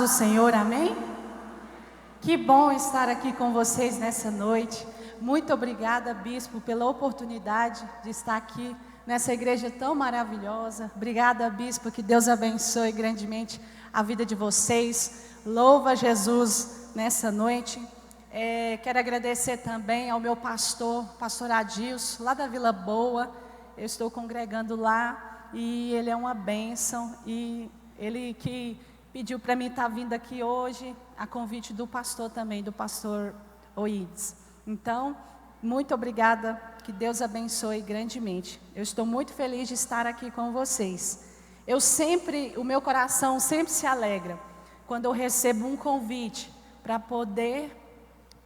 do Senhor, amém? Que bom estar aqui com vocês nessa noite. Muito obrigada, Bispo, pela oportunidade de estar aqui nessa igreja tão maravilhosa. Obrigada, Bispo, que Deus abençoe grandemente a vida de vocês. Louva Jesus nessa noite. Quero agradecer também ao meu pastor Adilson, lá da Vila Boa. Eu estou congregando lá e ele é uma bênção. E ele que pediu para mim estar vindo aqui hoje, a convite do pastor também, do pastor Oides. Então, muito obrigada, que Deus abençoe grandemente. Eu estou muito feliz de estar aqui com vocês. O meu coração sempre se alegra quando eu recebo um convite para poder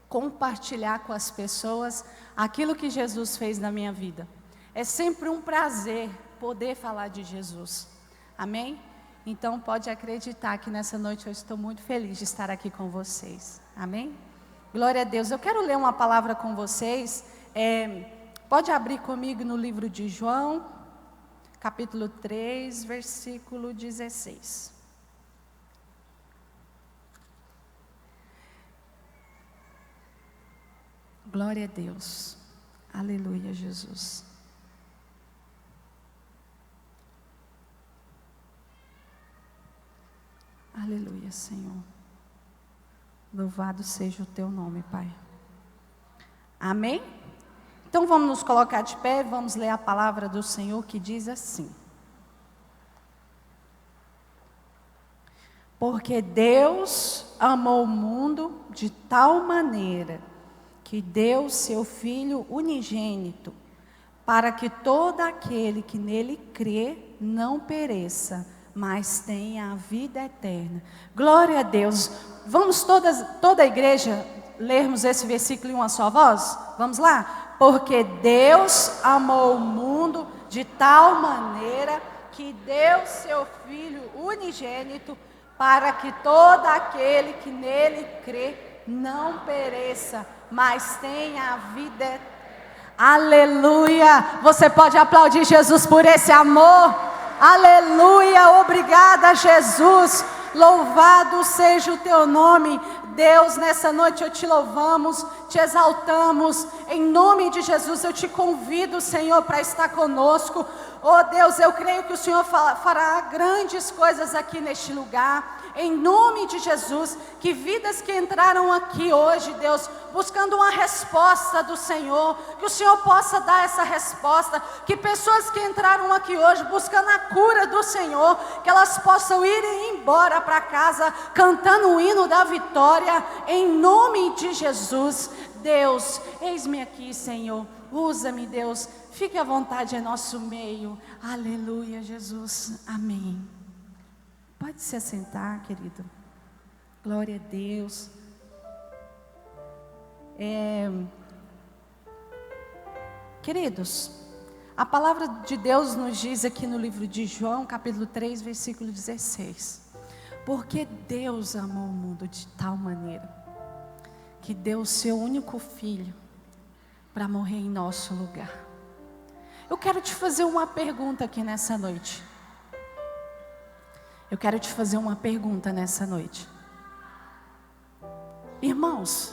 compartilhar com as pessoas aquilo que Jesus fez na minha vida. É sempre um prazer poder falar de Jesus. Amém? Então pode acreditar que nessa noite eu estou muito feliz de estar aqui com vocês. Amém? Glória a Deus. Eu quero ler uma palavra com vocês. Pode abrir comigo no livro de João, capítulo 3, versículo 16. Glória a Deus. Aleluia, Jesus. Aleluia, Senhor. Louvado seja o teu nome, Pai. Amém? Então vamos nos colocar de pé, vamos ler a palavra do Senhor que diz assim: porque Deus amou o mundo de tal maneira que deu seu Filho unigênito, para que todo aquele que nele crê não pereça, mas tenha a vida eterna. Glória a Deus. Vamos toda a igreja lermos esse versículo em uma só voz? Vamos lá? Porque Deus amou o mundo de tal maneira que deu seu Filho unigênito, para que todo aquele que nele crê não pereça, mas tenha a vida eterna. Aleluia! Você pode aplaudir Jesus por esse amor? Aleluia, obrigada, Jesus, louvado seja o teu nome. Deus, nessa noite eu te louvamos, te exaltamos, em nome de Jesus eu te convido, Senhor, para estar conosco. Oh Deus, eu creio que o Senhor fará grandes coisas aqui neste lugar, em nome de Jesus. Que vidas que entraram aqui hoje, Deus, buscando uma resposta do Senhor, que o Senhor possa dar essa resposta. Que pessoas que entraram aqui hoje buscando a cura do Senhor, que elas possam ir embora para casa cantando o hino da vitória, em nome de Jesus. Deus, eis-me aqui, Senhor, usa-me, Deus, fique à vontade em nosso meio. Aleluia, Jesus, amém. Pode se assentar, querido. Glória a Deus. Queridos, a palavra de Deus nos diz aqui no livro de João, capítulo 3, versículo 16. Porque Deus amou o mundo de tal maneira que deu o seu único filho para morrer em nosso lugar. Eu quero te fazer uma pergunta aqui nessa noite. Irmãos,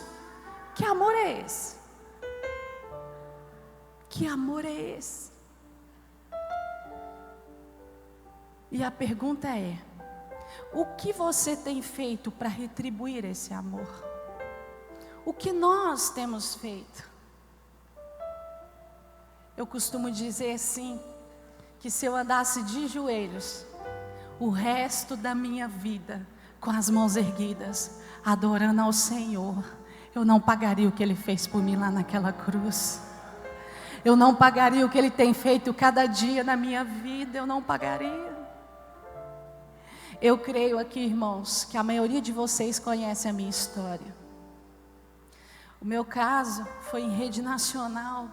que amor é esse? Que amor é esse? E a pergunta é: o que você tem feito para retribuir esse amor? O que nós temos feito? Eu costumo dizer assim, que se eu andasse de joelhos o resto da minha vida, com as mãos erguidas, adorando ao Senhor, eu não pagaria o que Ele fez por mim lá naquela cruz. Eu não pagaria o que Ele tem feito cada dia na minha vida, eu não pagaria. Eu creio aqui, irmãos, que a maioria de vocês conhece a minha história. O meu caso foi em rede nacional,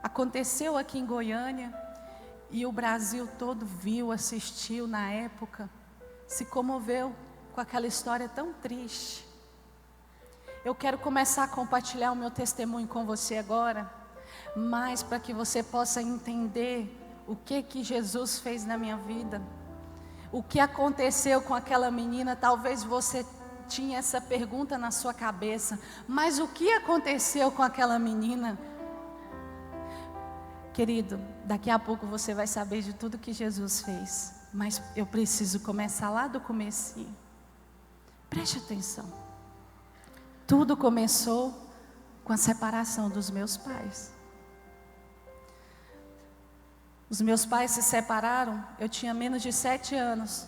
aconteceu aqui em Goiânia, e o Brasil todo viu, assistiu na época, se comoveu com aquela história tão triste. Eu quero começar a compartilhar o meu testemunho com você agora, mas para que você possa entender o que Jesus fez na minha vida. o que aconteceu com aquela menina. Talvez você tinha essa pergunta na sua cabeça, mas o que aconteceu com aquela menina? Querido, daqui a pouco você vai saber de tudo que Jesus fez, mas eu preciso começar lá do comecinho. Preste atenção. Tudo começou com a separação dos meus pais. Os meus pais se separaram, eu tinha menos de 7 anos.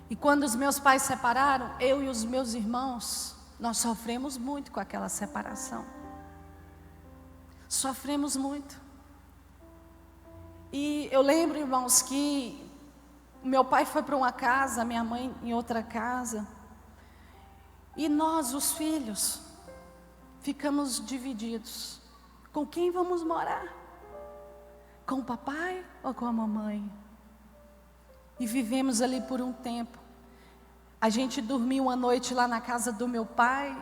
E quando os meus pais se separaram, eu e os meus irmãos, nós sofremos muito com aquela separação. Sofremos muito. E eu lembro, irmãos, que meu pai foi para uma casa, minha mãe em outra casa. E nós, os filhos, ficamos divididos. Com quem vamos morar? Com o papai ou com a mamãe? E vivemos ali por um tempo. A gente dormia uma noite lá na casa do meu pai.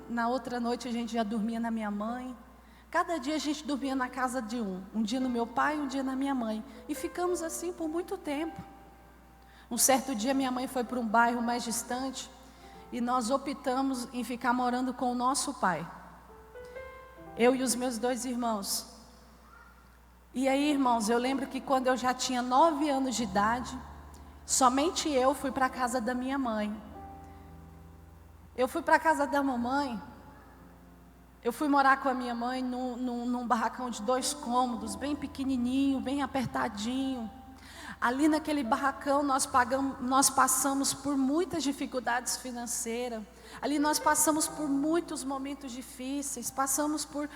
Na outra noite a gente já dormia na minha mãe. Cada dia a gente dormia na casa de um. Um dia no meu pai, um dia na minha mãe. E ficamos assim por muito tempo. Um certo dia minha mãe foi para um bairro mais distante. E nós optamos em ficar morando com o nosso pai. Eu e os meus 2 irmãos. E aí, irmãos, eu lembro que quando eu já tinha 9 anos de idade, somente eu fui para a casa da minha mãe. Eu fui para a casa da mamãe. Eu fui morar com a minha mãe num barracão de 2 cômodos, bem pequenininho, bem apertadinho. Ali naquele barracão nós passamos por muitas dificuldades financeiras. Ali nós passamos por muitos momentos difíceis, passamos por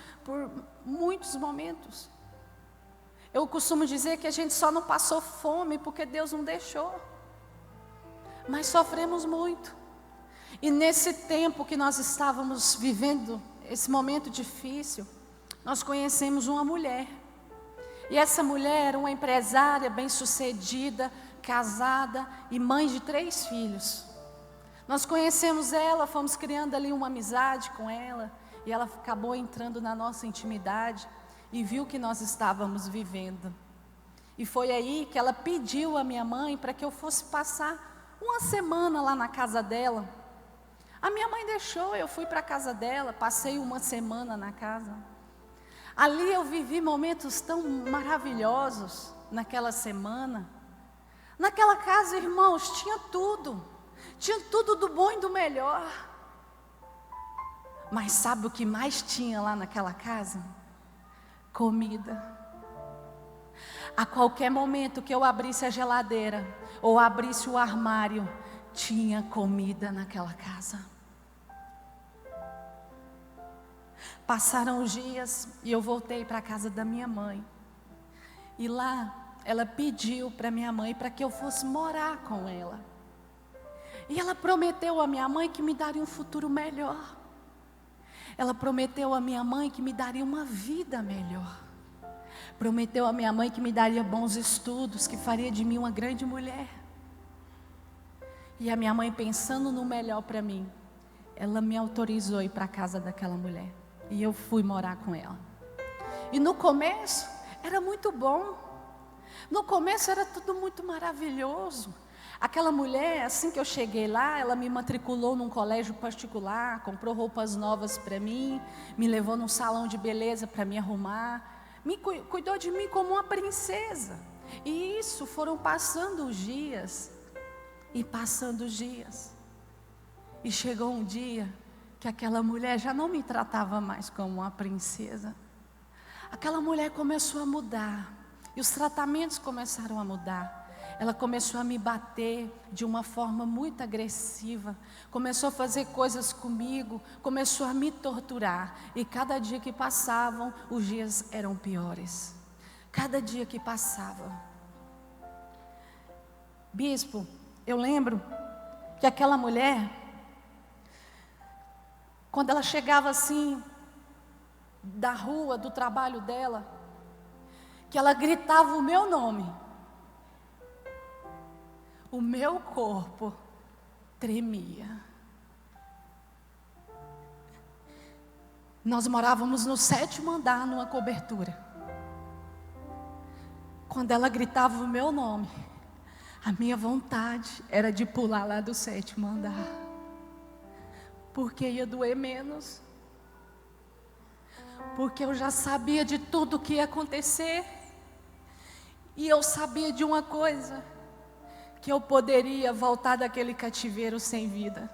muitos momentos. Eu costumo dizer que a gente só não passou fome porque Deus não deixou. Mas sofremos muito. E nesse tempo que nós estávamos vivendo, esse momento difícil, nós conhecemos uma mulher. E essa mulher era uma empresária bem-sucedida, casada e mãe de 3 filhos. Nós conhecemos ela, fomos criando ali uma amizade com ela. E ela acabou entrando na nossa intimidade e viu que nós estávamos vivendo. E foi aí que ela pediu à minha mãe para que eu fosse passar uma semana lá na casa dela. A minha mãe deixou, eu fui para a casa dela, passei uma semana na casa. Ali eu vivi momentos tão maravilhosos naquela semana. Naquela casa, irmãos, tinha tudo do bom e do melhor. Mas sabe o que mais tinha lá naquela casa? Comida. A qualquer momento que eu abrisse a geladeira ou abrisse o armário, tinha comida naquela casa. Passaram os dias e eu voltei para a casa da minha mãe. E lá ela pediu para minha mãe para que eu fosse morar com ela. E ela prometeu à minha mãe que me daria um futuro melhor. Ela prometeu à minha mãe que me daria uma vida melhor. Prometeu à minha mãe que me daria bons estudos, que faria de mim uma grande mulher. E a minha mãe, pensando no melhor para mim, ela me autorizou a ir para a casa daquela mulher. E eu fui morar com ela. E no começo era muito bom. No começo era tudo muito maravilhoso. Aquela mulher, assim que eu cheguei lá, ela me matriculou num colégio particular, comprou roupas novas para mim, me levou num salão de beleza para me arrumar, cuidou de mim como uma princesa. E isso foram passando os dias, e passando os dias. E chegou um dia que aquela mulher já não me tratava mais como uma princesa. Aquela mulher começou a mudar, e os tratamentos começaram a mudar. Ela começou a me bater de uma forma muito agressiva, começou a fazer coisas comigo, começou a me torturar. E cada dia que passavam, os dias eram piores. Cada dia que passava. Bispo, eu lembro que aquela mulher, quando ela chegava assim, da rua, do trabalho dela, que ela gritava o meu nome, o meu corpo tremia. Nós morávamos no 7º andar, numa cobertura. Quando ela gritava o meu nome, A minha vontade era de pular lá do 7º andar, porque ia doer menos, porque eu já sabia de tudo o que ia acontecer, e eu sabia de uma coisa, que eu poderia voltar daquele cativeiro sem vida.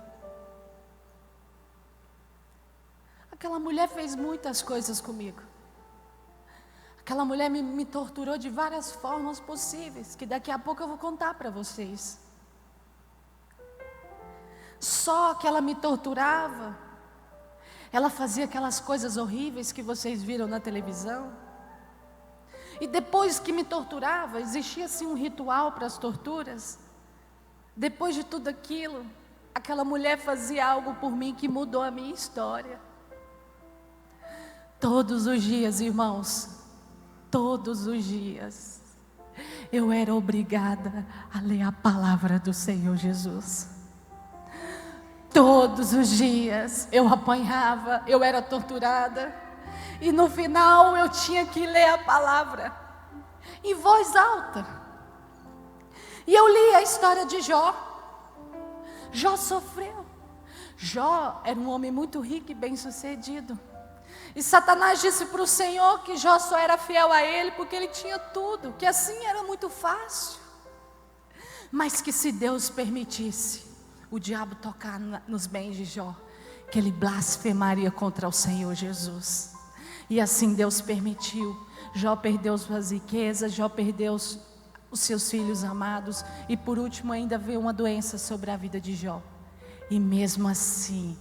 Aquela mulher fez muitas coisas comigo. Aquela mulher me torturou de várias formas possíveis, que daqui a pouco eu vou contar para vocês. Só que ela me torturava, ela fazia aquelas coisas horríveis que vocês viram na televisão. E depois que me torturava, existia assim um ritual para as torturas. Depois de tudo aquilo, aquela mulher fazia algo por mim que mudou a minha história. Todos os dias, irmãos, todos os dias, eu era obrigada a ler a palavra do Senhor Jesus. Todos os dias eu apanhava, eu era torturada. E no final eu tinha que ler a palavra em voz alta. E eu li a história de Jó. Jó sofreu. Jó era um homem muito rico e bem-sucedido. E Satanás disse para o Senhor que Jó só era fiel a ele porque ele tinha tudo, que assim era muito fácil. Mas que se Deus permitisse o diabo tocar nos bens de Jó, que ele blasfemaria contra o Senhor Jesus. E assim Deus permitiu. Jó perdeu suas riquezas, Jó perdeu os seus filhos amados. E por último ainda veio uma doença sobre a vida de Jó. E mesmo assim,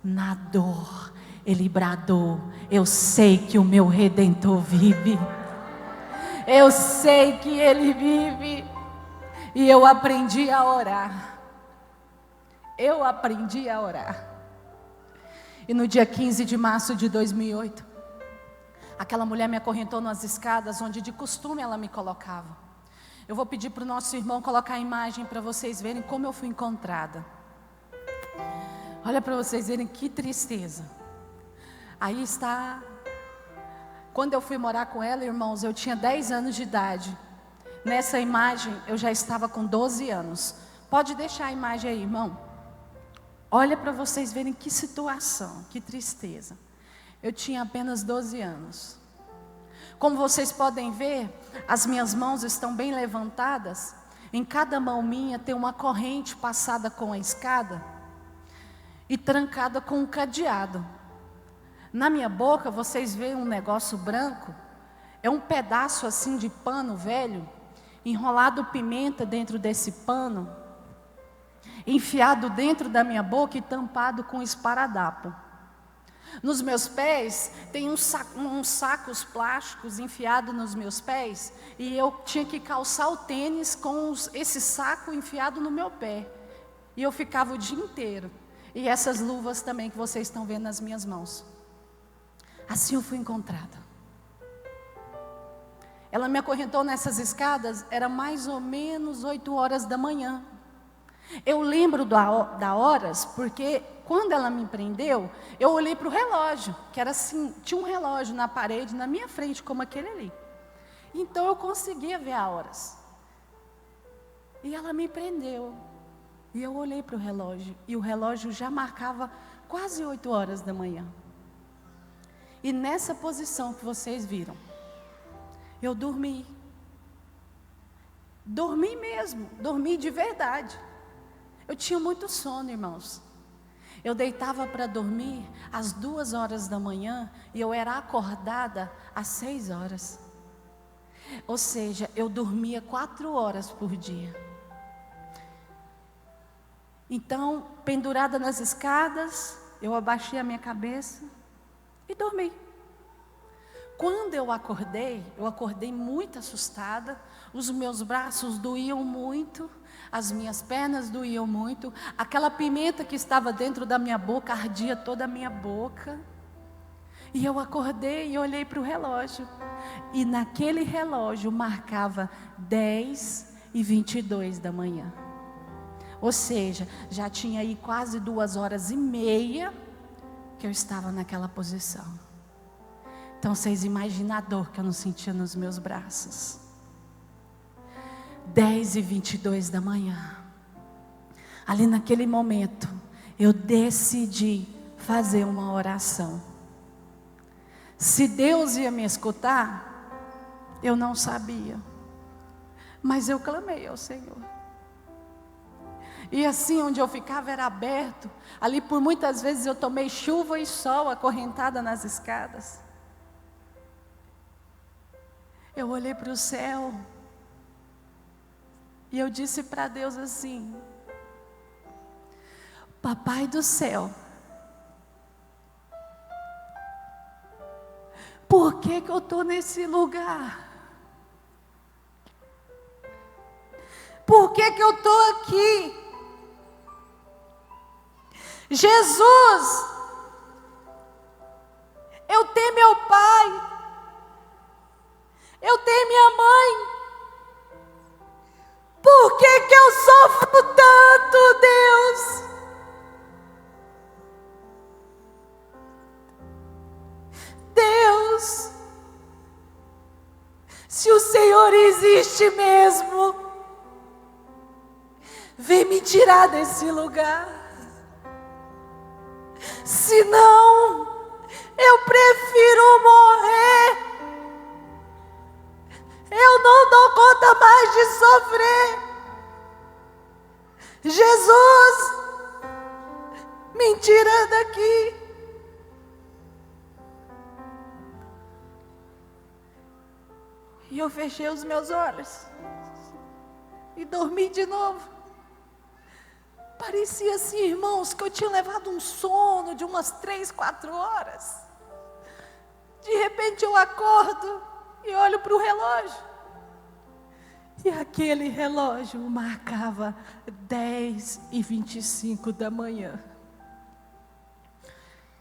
na dor, ele bradou: eu sei que o meu Redentor vive. Eu sei que Ele vive. E eu aprendi a orar. Eu aprendi a orar. E no dia 15 de março de 2008, aquela mulher me acorrentou nas escadas onde de costume ela me colocava. Eu vou pedir para o nosso irmão colocar a imagem para vocês verem como eu fui encontrada. Olha para vocês verem que tristeza. Aí está. Quando eu fui morar com ela, irmãos, eu tinha 10 anos de idade. Nessa imagem eu já estava com 12 anos. Pode deixar a imagem aí, irmão. Olha para vocês verem que situação, que tristeza. Eu tinha apenas 12 anos. Como vocês podem ver, as minhas mãos estão bem levantadas. Em cada mão minha tem uma corrente passada com a escada e trancada com um cadeado. Na minha boca vocês veem um negócio branco. É um pedaço assim de pano velho, enrolado pimenta dentro desse pano, enfiado dentro da minha boca e tampado com esparadrapo. Nos meus pés tem uns sacos plásticos enfiados nos meus pés, e eu tinha que calçar o tênis com esse saco enfiado no meu pé. E eu ficava o dia inteiro. E essas luvas também que vocês estão vendo nas minhas mãos. Assim eu fui encontrada. Ela me acorrentou nessas escadas, era mais ou menos 8 horas da manhã. Eu lembro da horas, porque quando ela me prendeu, eu olhei para o relógio, que era assim, tinha um relógio na parede, na minha frente, como aquele ali. Então eu conseguia ver as horas. E ela me prendeu. E eu olhei para o relógio, e o relógio já marcava quase 8 horas da manhã. E nessa posição que vocês viram, eu dormi. Dormi mesmo, dormi de verdade. Eu tinha muito sono, irmãos. Eu deitava para dormir às 2 horas da manhã e eu era acordada às 6 horas. Ou seja, eu dormia 4 horas por dia. Então, pendurada nas escadas, eu abaixei a minha cabeça e dormi. Quando eu acordei muito assustada. Os meus braços doíam muito, as minhas pernas doíam muito. Aquela pimenta que estava dentro da minha boca ardia toda a minha boca. E eu acordei e olhei para o relógio. E naquele relógio marcava 10h22 da manhã. Ou seja, já tinha aí quase 2h30 que eu estava naquela posição. Então vocês imaginam a dor que eu não sentia nos meus braços. 10h22 da manhã. Ali naquele momento, eu decidi fazer uma oração. Se Deus ia me escutar, eu não sabia. Mas eu clamei ao Senhor. E assim, onde eu ficava era aberto. Ali por muitas vezes eu tomei chuva e sol acorrentada nas escadas. Eu olhei para o céu. E eu disse para Deus assim: Papai do céu, por que eu estou nesse lugar? Por que eu estou aqui? Jesus, eu tenho meu pai, eu tenho minha mãe. Por que eu sofro tanto, Deus? Deus, se o Senhor existe mesmo, vem me tirar desse lugar. Se não, eu prefiro morrer. Eu não dou conta mais de sofrer. Jesus, me tira daqui. E eu fechei os meus olhos e dormi de novo. Parecia assim, irmãos, que eu tinha levado um sono de umas 3, 4 horas. De repente eu acordo e olho para o relógio. E aquele relógio marcava 10h25 da manhã.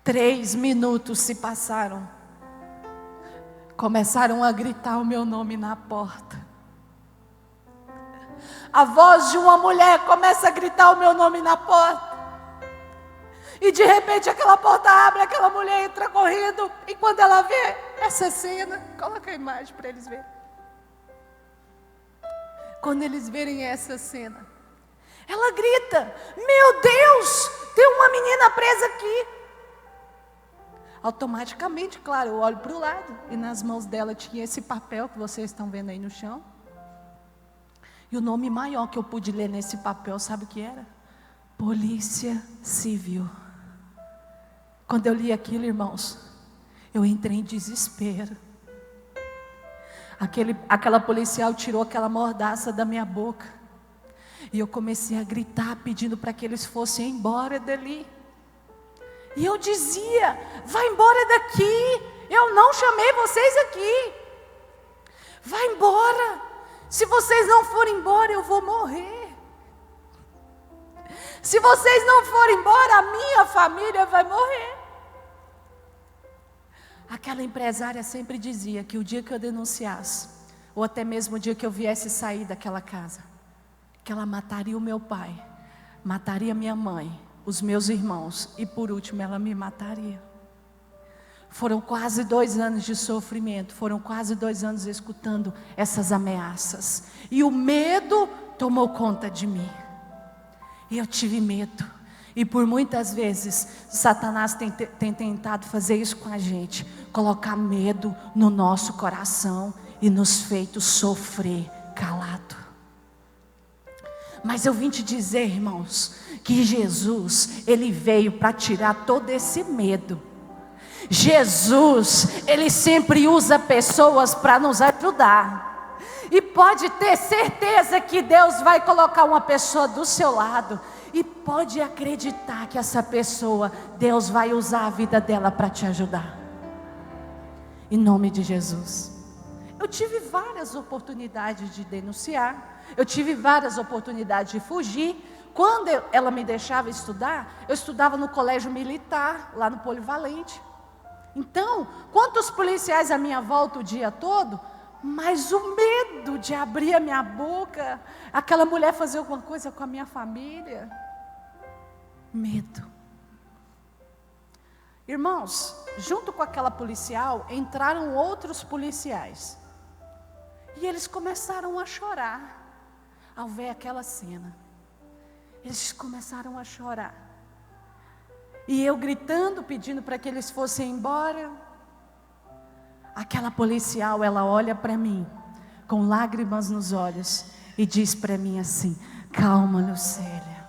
3 minutos se passaram. Começaram a gritar o meu nome na porta. A voz de uma mulher começa a gritar o meu nome na porta. E de repente aquela porta abre, aquela mulher entra correndo. E quando ela vê essa cena, coloca a imagem para eles verem. Quando eles verem essa cena, ela grita: meu Deus, tem uma menina presa aqui. Automaticamente, claro, eu olho para o lado. E nas mãos dela tinha esse papel que vocês estão vendo aí no chão. E o nome maior que eu pude ler nesse papel, sabe o que era? Polícia Civil. Quando eu li aquilo, irmãos, eu entrei em desespero. Aquela policial tirou aquela mordaça da minha boca. E eu comecei a gritar, pedindo para que eles fossem embora dali. E eu dizia: vai embora daqui, eu não chamei vocês aqui. Vai embora. Se vocês não forem embora, eu vou morrer. Se vocês não forem embora, a minha família vai morrer. Aquela empresária sempre dizia que o dia que eu denunciasse, ou até mesmo o dia que eu viesse sair daquela casa, que ela mataria o meu pai, mataria minha mãe, os meus irmãos, e por último ela me mataria. Foram quase 2 anos de sofrimento, foram quase 2 anos escutando essas ameaças. E o medo tomou conta de mim. E eu tive medo. E por muitas vezes, Satanás tem tentado fazer isso com a gente. Colocar medo no nosso coração e nos feito sofrer calado. Mas eu vim te dizer, irmãos, que Jesus, Ele veio para tirar todo esse medo. Jesus, Ele sempre usa pessoas para nos ajudar. E pode ter certeza que Deus vai colocar uma pessoa do seu lado. E pode acreditar que essa pessoa, Deus vai usar a vida dela para te ajudar. Em nome de Jesus. Eu tive várias oportunidades de denunciar. Eu tive várias oportunidades de fugir. Quando ela me deixava estudar, eu estudava no colégio militar, lá no Polivalente. Então, quantos policiais à minha volta o dia todo, mas o medo de abrir a minha boca, aquela mulher fazer alguma coisa com a minha família. Medo. Irmãos, junto com aquela policial, entraram outros policiais. E eles começaram a chorar. ao ver aquela cena, eles começaram a chorar. E eu gritando, pedindo para que eles fossem embora. Aquela policial, ela olha para mim, com lágrimas nos olhos, e diz para mim assim: calma, Lucélia.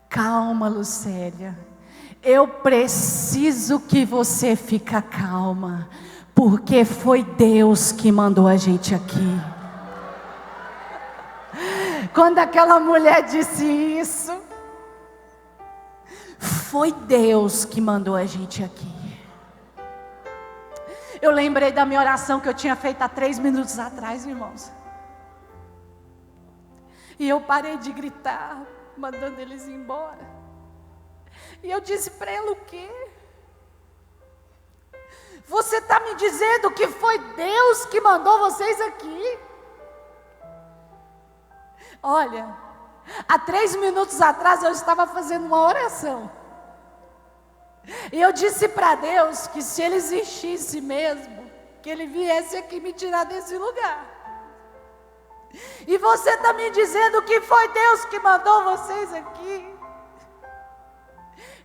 Calma, Lucélia. Eu preciso que você fique calma, porque foi Deus que mandou a gente aqui. Quando aquela mulher disse isso, foi Deus que mandou a gente aqui. Eu lembrei da minha oração que eu tinha feito há 3 minutos atrás, irmãos. E eu parei de gritar, mandando eles embora. E eu disse para ela: o quê? Você está me dizendo que foi Deus que mandou vocês aqui? Olha, há 3 minutos atrás eu estava fazendo uma oração. E eu disse para Deus que se Ele existisse mesmo, que Ele viesse aqui me tirar desse lugar. E você está me dizendo que foi Deus que mandou vocês aqui?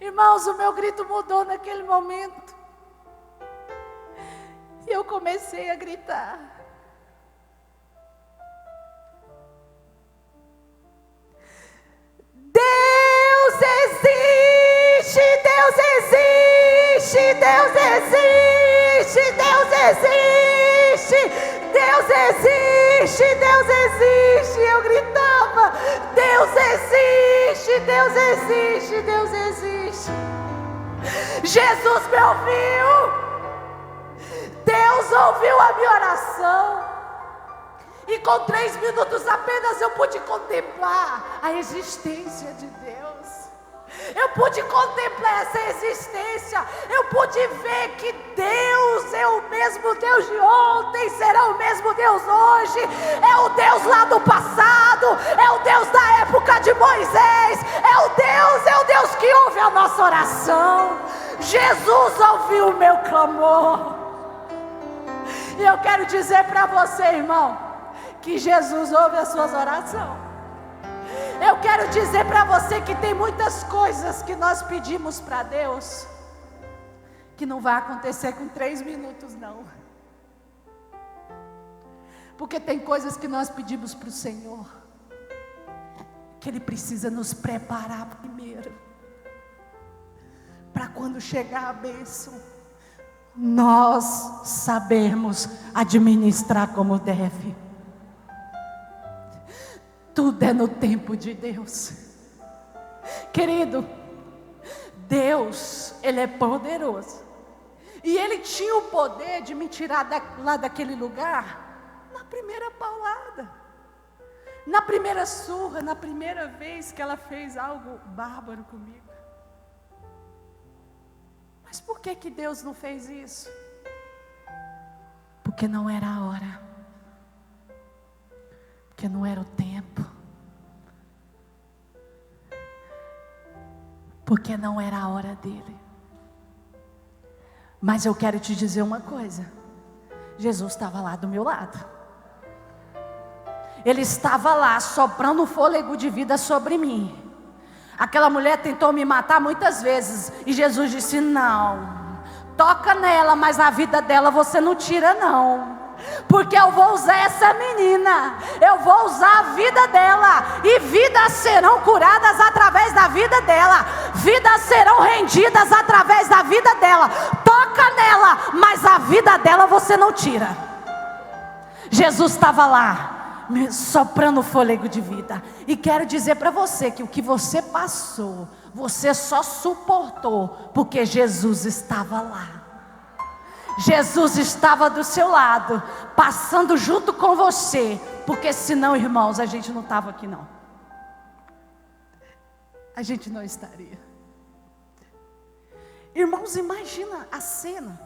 Irmãos, o meu grito mudou naquele momento. E eu comecei a gritar: Deus existe, Deus existe, Deus existe, Deus existe, Deus existe, Deus existe. Eu gritava: Deus existe, Deus existe, Deus existe. Jesus me ouviu. Deus ouviu a minha oração. E com 3 minutos apenas eu pude contemplar a existência de Deus. Eu pude contemplar essa existência. Eu pude ver que Deus é o mesmo Deus de ontem, será o mesmo Deus hoje. É o Deus lá do passado, é o Deus da época de Moisés, é o Deus que ouve a nossa oração. Jesus ouviu o meu clamor. E eu quero dizer para você, irmão, que Jesus ouve as suas orações. Eu quero dizer para você que tem muitas coisas que nós pedimos para Deus, que não vai acontecer com 3 minutos não. Porque tem coisas que nós pedimos para o Senhor, que Ele precisa nos preparar primeiro, para quando chegar a bênção, nós sabermos administrar como deve. Tudo é no tempo de Deus. Querido, Deus, Ele é poderoso. E Ele tinha o poder de me tirar lá daquele lugar na primeira paulada, na primeira surra, na primeira vez que ela fez algo bárbaro comigo. Mas por que Deus não fez isso? Porque não era a hora. Porque não era o tempo. Porque não era a hora dele. Mas eu quero te dizer uma coisa: Jesus estava lá do meu lado. Ele estava lá soprando um fôlego de vida sobre mim. Aquela mulher tentou me matar muitas vezes, e Jesus disse: não, toca nela, mas a vida dela você não tira não. Porque eu vou usar essa menina, eu vou usar a vida dela, e vidas serão curadas através da vida dela, vidas serão rendidas através da vida dela. Toca nela, mas a vida dela você não tira. Jesus estava lá soprando fôlego de vida. E quero dizer para você que o que você passou, você só suportou porque Jesus estava lá. Jesus estava do seu lado, passando junto com você. Porque senão, irmãos, a gente não estava aqui não. A gente não estaria. Irmãos, imagina a cena.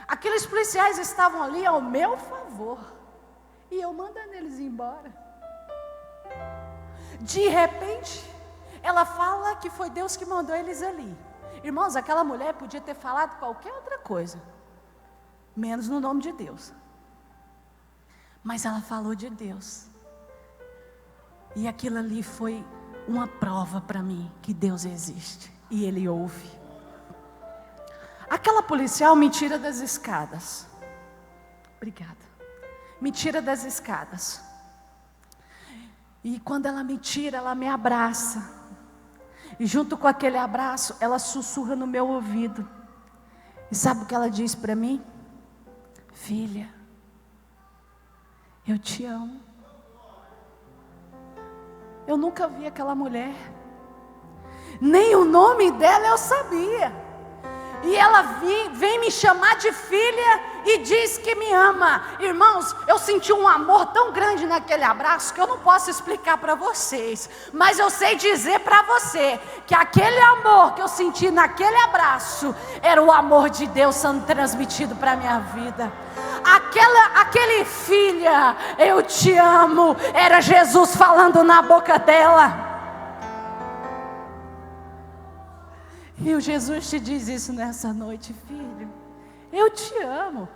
Aqueles policiais estavam ali ao meu favor, e eu mandando eles embora. De repente, ela fala que foi Deus que mandou eles ali. Irmãos, aquela mulher podia ter falado qualquer outra coisa, menos no nome de Deus. Mas ela falou de Deus. E aquilo ali foi uma prova para mim que Deus existe e Ele ouve. Aquela policial me tira das escadas. Obrigada. Me tira das escadas. E quando ela me tira, ela me abraça. E junto com aquele abraço, ela sussurra no meu ouvido. E sabe o que ela diz para mim? Filha, eu te amo. Eu nunca vi aquela mulher. Nem o nome dela eu sabia. E ela vem me chamar de filha e diz que me ama. Irmãos, eu senti um amor tão grande naquele abraço que eu não posso explicar para vocês. Mas eu sei dizer para você que aquele amor que eu senti naquele abraço era o amor de Deus sendo transmitido para a minha vida. Aquele filha, eu te amo, era Jesus falando na boca dela. E o Jesus te diz isso nessa noite, filho, eu te amo.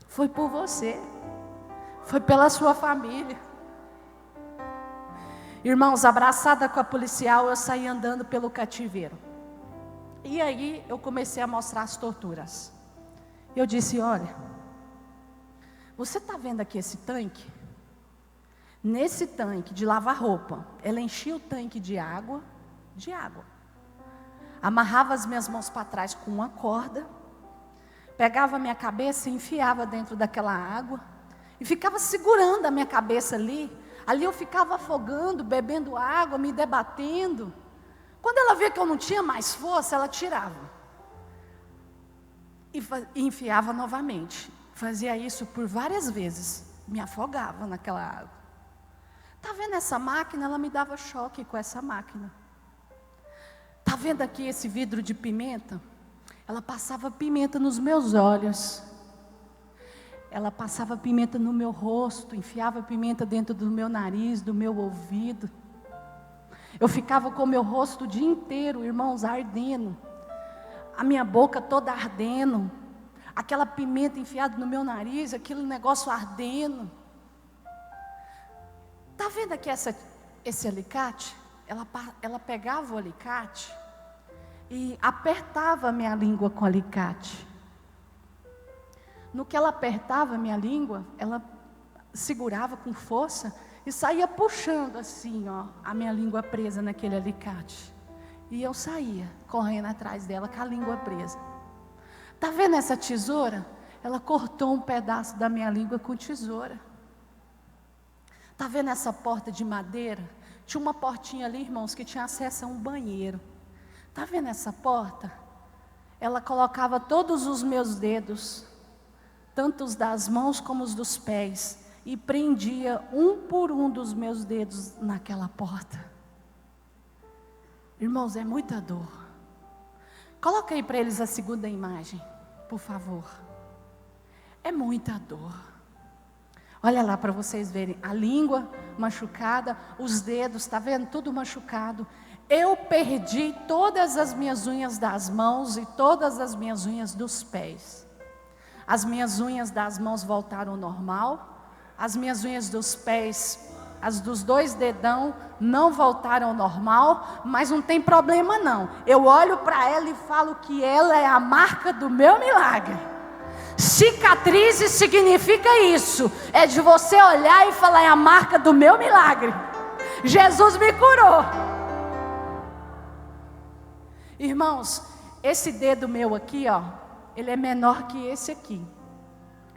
Foi por você, foi pela sua família. Irmãos, abraçada com a policial, eu saí andando pelo cativeiro. E aí eu comecei a mostrar as torturas. Eu disse, olha, você está vendo aqui esse tanque? Nesse tanque de lavar roupa, ela enchia o tanque de água. Amarrava as minhas mãos para trás com uma corda, pegava a minha cabeça e enfiava dentro daquela água, e ficava segurando a minha cabeça ali. Ali eu ficava afogando, bebendo água, me debatendo. Quando ela via que eu não tinha mais força, ela tirava. E enfiava novamente. Fazia isso por várias vezes. Me afogava naquela água. Está vendo essa máquina? Ela me dava choque com essa máquina. Está vendo aqui esse vidro de pimenta? Ela passava pimenta nos meus olhos. Ela passava pimenta no meu rosto, enfiava pimenta dentro do meu nariz, do meu ouvido. Eu ficava com o meu rosto o dia inteiro, irmãos, ardendo. A minha boca toda ardendo. Aquela pimenta enfiada no meu nariz, aquele negócio ardendo. Está vendo aqui esse alicate? Ela pegava o alicate e apertava a minha língua com o alicate. No que ela apertava a minha língua, ela segurava com força e saía puxando assim, ó, a minha língua presa naquele alicate. E eu saía correndo atrás dela com a língua presa. Está vendo essa tesoura? Ela cortou um pedaço da minha língua com tesoura. Está vendo essa porta de madeira? Tinha uma portinha ali, irmãos, que tinha acesso a um banheiro. Está vendo essa porta? Ela colocava todos os meus dedos, tanto os das mãos como os dos pés, e prendia um por um dos meus dedos naquela porta. Irmãos, é muita dor. Coloca aí para eles a segunda imagem, por favor. É muita dor. Olha lá para vocês verem, a língua machucada, os dedos, está vendo? Tudo machucado. Eu perdi todas as minhas unhas das mãos e todas as minhas unhas dos pés. As minhas unhas das mãos voltaram ao normal. As minhas unhas dos pés, as dos 2 dedão, não voltaram ao normal. Mas não tem problema não. Eu olho para ela e falo que ela é a marca do meu milagre. Cicatrizes significa isso. É de você olhar e falar, é a marca do meu milagre. Jesus me curou. Irmãos, esse dedo meu aqui, ó, ele é menor que esse aqui.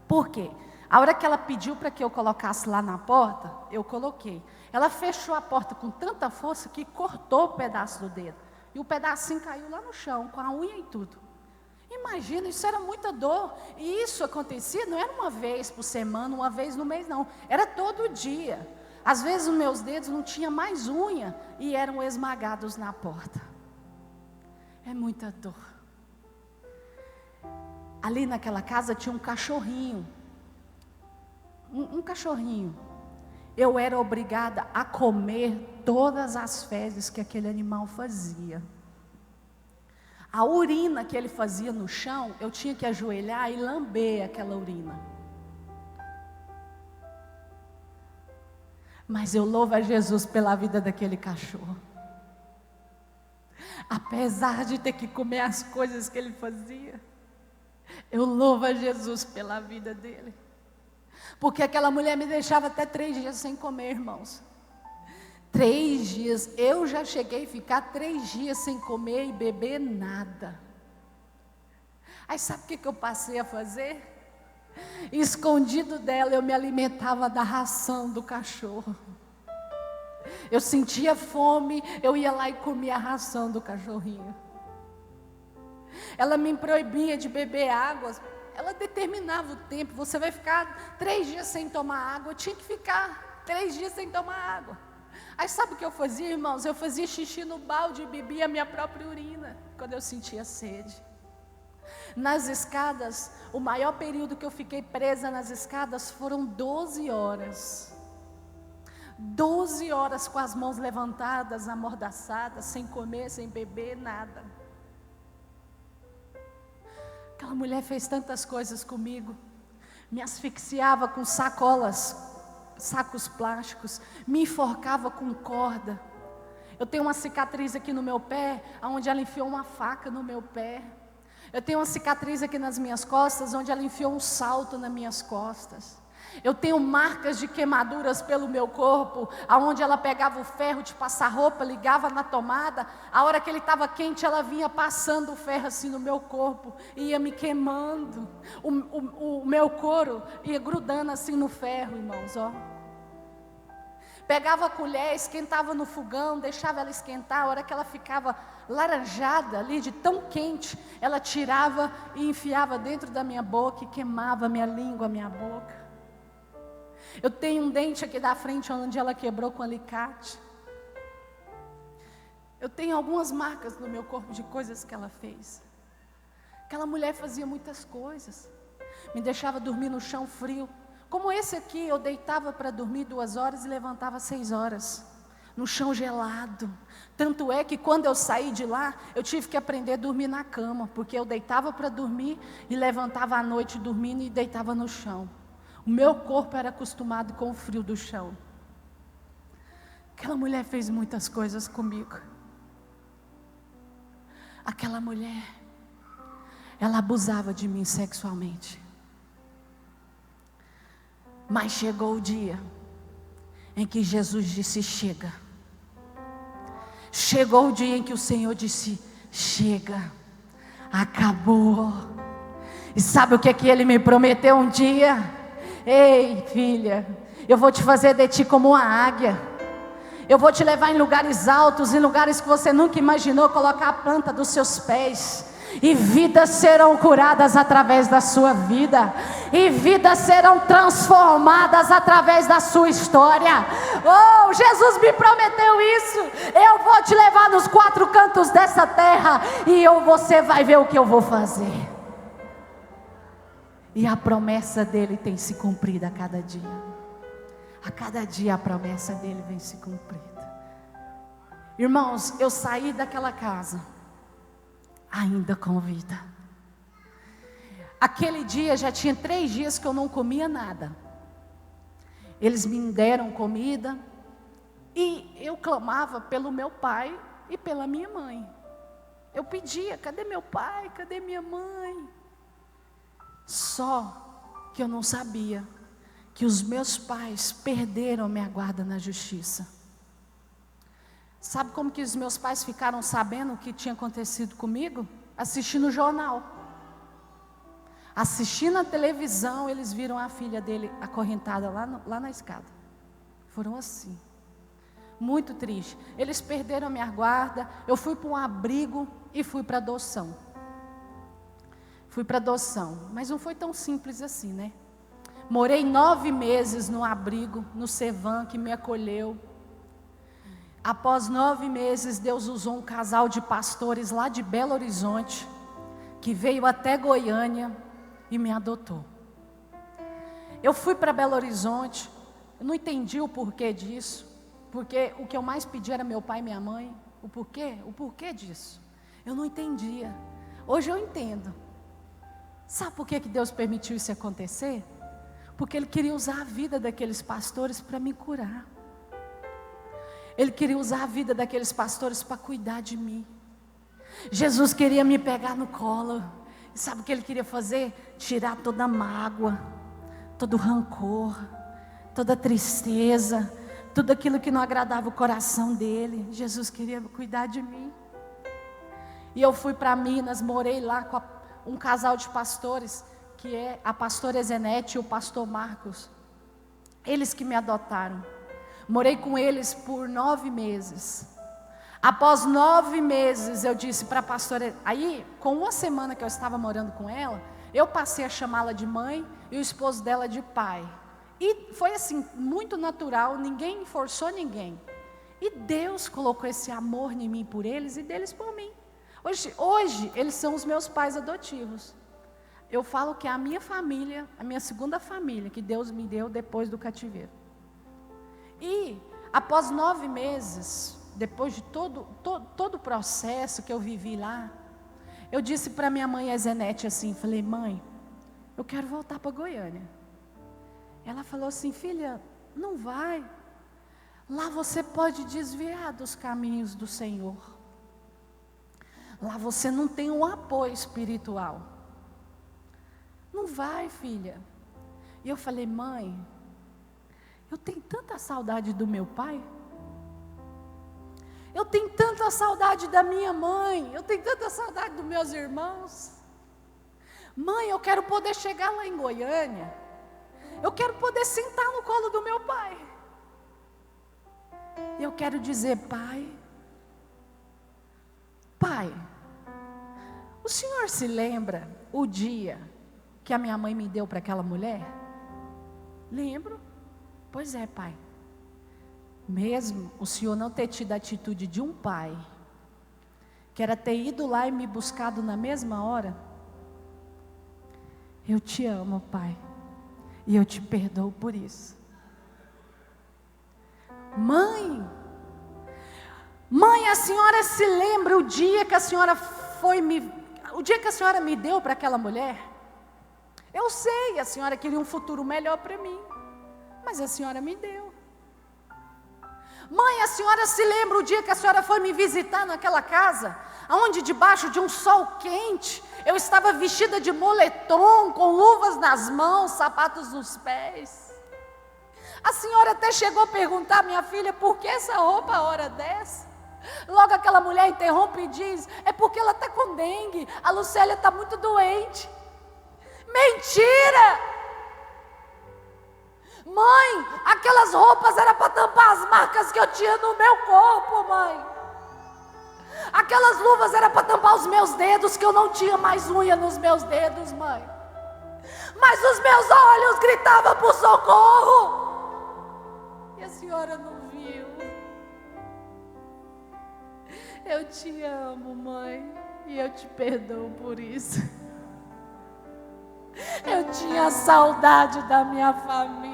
Por quê? A hora que ela pediu para que eu colocasse lá na porta, eu coloquei. Ela fechou a porta com tanta força que cortou o pedaço do dedo. E o pedacinho caiu lá no chão, com a unha e tudo. Imagina, isso era muita dor. E isso acontecia, não era uma vez por semana, uma vez no mês, não. Era todo dia. Às vezes os meus dedos não tinham mais unha e eram esmagados na porta. É muita dor. Ali naquela casa tinha um cachorrinho. Um cachorrinho. Eu era obrigada a comer todas as fezes que aquele animal fazia. A urina que ele fazia no chão, eu tinha que ajoelhar e lamber aquela urina. Mas eu louvo a Jesus pela vida daquele cachorro. Apesar de ter que comer as coisas que ele fazia, eu louvo a Jesus pela vida dele. Porque aquela mulher me deixava até 3 dias sem comer, irmãos. 3 dias, eu já cheguei a ficar 3 dias sem comer e beber nada. Aí sabe o que eu passei a fazer? Escondido dela, eu me alimentava da ração do cachorro. Eu sentia fome, eu ia lá e comia a ração do cachorrinho. Ela me proibia de beber água. Ela determinava o tempo. Você vai ficar 3 dias sem tomar água. Eu tinha que ficar 3 dias sem tomar água. Aí sabe o que eu fazia, irmãos? Eu fazia xixi no balde e bebia a minha própria urina quando eu sentia sede. Nas escadas, o maior período que eu fiquei presa nas escadas foram 12 horas. 12 horas com as mãos levantadas, amordaçadas, sem comer, sem beber, nada. Aquela mulher fez tantas coisas comigo. Me asfixiava com sacolas, sacos plásticos, me enforcava com corda. Eu tenho uma cicatriz aqui no meu pé, onde ela enfiou uma faca no meu pé. Eu tenho uma cicatriz aqui nas minhas costas, onde ela enfiou um salto nas minhas costas. Eu tenho marcas de queimaduras pelo meu corpo, aonde ela pegava o ferro de passar roupa, ligava na tomada, a hora que ele estava quente, ela vinha passando o ferro assim no meu corpo, e ia me queimando, o meu couro ia grudando assim no ferro, irmãos, ó. Pegava a colher, esquentava no fogão, deixava ela esquentar, a hora que ela ficava laranjada ali, de tão quente, ela tirava e enfiava dentro da minha boca, e queimava a minha língua, a minha boca. Eu tenho um dente aqui da frente onde ela quebrou com alicate. Eu tenho algumas marcas no meu corpo de coisas que ela fez. Aquela mulher fazia muitas coisas. Me deixava dormir no chão frio. Como esse aqui, eu deitava para dormir 2 horas e levantava 6 horas. No chão gelado. Tanto é que quando eu saí de lá, eu tive que aprender a dormir na cama. Porque eu deitava para dormir e levantava à noite dormindo e deitava no chão. O meu corpo era acostumado com o frio do chão. Aquela mulher fez muitas coisas comigo. Aquela mulher, ela abusava de mim sexualmente. Mas chegou o dia em que Jesus disse: chega. Chegou o dia em que o Senhor disse: chega, acabou. E sabe o que é que Ele me prometeu um dia? Ei, filha, eu vou te fazer de ti como uma águia. Eu vou te levar em lugares altos, em lugares que você nunca imaginou, colocar a planta dos seus pés. E vidas serão curadas através da sua vida. E vidas serão transformadas através da sua história. Oh, Jesus me prometeu isso. Eu vou te levar nos 4 cantos dessa terra. E você vai ver o que eu vou fazer. E a promessa dele tem se cumprido a cada dia. A cada dia a promessa dele vem se cumprindo. Irmãos, eu saí daquela casa ainda com vida. Aquele dia já tinha 3 dias que eu não comia nada. Eles me deram comida e eu clamava pelo meu pai e pela minha mãe. Eu pedia: cadê meu pai? Cadê minha mãe? Só que eu não sabia que os meus pais perderam minha guarda na justiça. Sabe como que os meus pais ficaram sabendo o que tinha acontecido comigo? Assistindo o jornal. Assistindo a televisão, eles viram a filha dele acorrentada lá na escada. Foram assim. Muito triste. Eles perderam a minha guarda. Eu fui para um abrigo e fui para adoção. Fui para adoção, mas não foi tão simples assim, né? Morei 9 meses no abrigo, no Cevan, que me acolheu. Após 9 meses, Deus usou um casal de pastores lá de Belo Horizonte, que veio até Goiânia e me adotou. Eu fui para Belo Horizonte, eu não entendi o porquê disso, porque o que eu mais pedi era meu pai e minha mãe. O porquê disso? Eu não entendia. Hoje eu entendo. Sabe por que Deus permitiu isso acontecer? Porque Ele queria usar a vida daqueles pastores para me curar. Ele queria usar a vida daqueles pastores para cuidar de mim. Jesus queria me pegar no colo. E sabe o que Ele queria fazer? Tirar toda a mágoa, todo o rancor, toda a tristeza, tudo aquilo que não agradava o coração dele. Jesus queria cuidar de mim. E eu fui para Minas, morei lá com um casal de pastores, que é a pastora Ezenete e o pastor Marcos. Eles que me adotaram. Morei com eles por 9 meses. Após 9 meses, eu disse para a pastora... Aí, com uma semana que eu estava morando com ela, eu passei a chamá-la de mãe e o esposo dela de pai. E foi assim, muito natural, ninguém forçou ninguém. E Deus colocou esse amor em mim por eles e deles por mim. Hoje eles são os meus pais adotivos. Eu falo que é a minha família, a minha segunda família, que Deus me deu depois do cativeiro. E após 9 meses, depois de todo o processo que eu vivi lá, eu disse para minha mãe Ezenete assim, falei: mãe, eu quero voltar para Goiânia. Ela falou assim: filha, não vai. Lá você pode desviar dos caminhos do Senhor. Lá você não tem um apoio espiritual. Não vai, filha. E eu falei: mãe, eu tenho tanta saudade do meu pai. Eu tenho tanta saudade da minha mãe. Eu tenho tanta saudade dos meus irmãos. Mãe, eu quero poder chegar lá em Goiânia. Eu quero poder sentar no colo do meu pai. Eu quero dizer: pai, o senhor se lembra o dia que a minha mãe me deu para aquela mulher? Lembro. Pois é, pai. Mesmo o senhor não ter tido a atitude de um pai, que era ter ido lá e me buscado na mesma hora, eu te amo, pai, e eu te perdoo por isso. Mãe, a senhora se lembra o dia que a senhora me deu para aquela mulher? Eu sei, a senhora queria um futuro melhor para mim, mas a senhora me deu. Mãe, a senhora se lembra o dia que a senhora foi me visitar naquela casa, onde debaixo de um sol quente, eu estava vestida de moletom, com luvas nas mãos, sapatos nos pés? A senhora até chegou a perguntar: minha filha, por que essa roupa a hora dessa? Logo aquela mulher interrompe e diz: é porque ela está com dengue, a Lucélia está muito doente. Mentira! Mãe, aquelas roupas eram para tampar as marcas que eu tinha no meu corpo, mãe. Aquelas luvas eram para tampar os meus dedos, que eu não tinha mais unha nos meus dedos, mãe. Mas os meus olhos gritavam por socorro. E a senhora não viu. Eu te amo, mãe, e eu te perdoo por isso. Eu tinha saudade da minha família.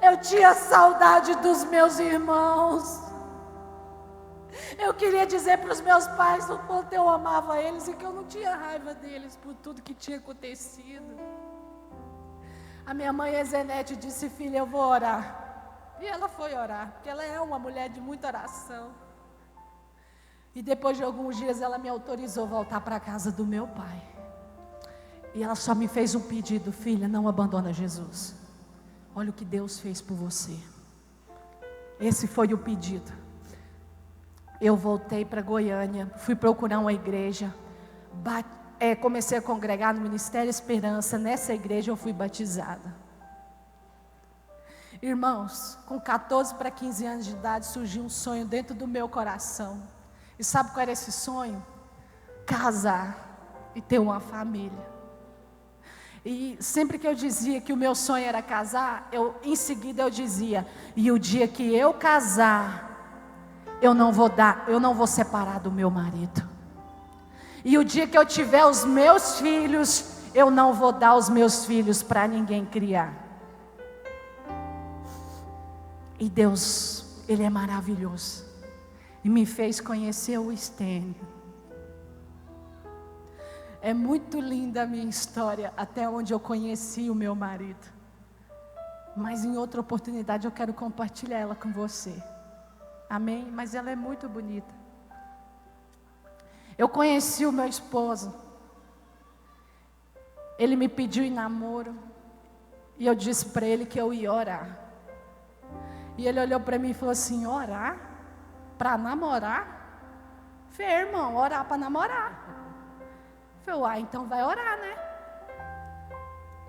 Eu tinha saudade dos meus irmãos. Eu queria dizer para os meus pais o quanto eu amava eles e que eu não tinha raiva deles por tudo que tinha acontecido. A minha mãe Ezenete disse: filha, eu vou orar. E ela foi orar, porque ela é uma mulher de muita oração. E depois de alguns dias ela me autorizou a voltar para a casa do meu pai. E ela só me fez um pedido: filha, não abandona Jesus. Olha o que Deus fez por você. Esse foi o pedido. Eu voltei para Goiânia, fui procurar uma igreja, comecei a congregar no Ministério Esperança. Nessa igreja eu fui batizada. Irmãos, com 14 para 15 anos de idade surgiu um sonho dentro do meu coração. E sabe qual era esse sonho? Casar e ter uma família. E sempre que eu dizia que o meu sonho era casar, em seguida eu dizia: e o dia que eu casar, eu não vou separar do meu marido. E o dia que eu tiver os meus filhos, eu não vou dar os meus filhos para ninguém criar. E Deus, Ele é maravilhoso, e me fez conhecer o Estênio. É muito linda a minha história, até onde eu conheci o meu marido. Mas em outra oportunidade eu quero compartilhar ela com você. Amém? Mas ela é muito bonita. Eu conheci o meu esposo. Ele me pediu em namoro. E eu disse para ele que eu ia orar. E ele olhou para mim e falou assim: orar? Para namorar? Falei, irmão, orar para namorar. Falei, uai, então vai orar, né?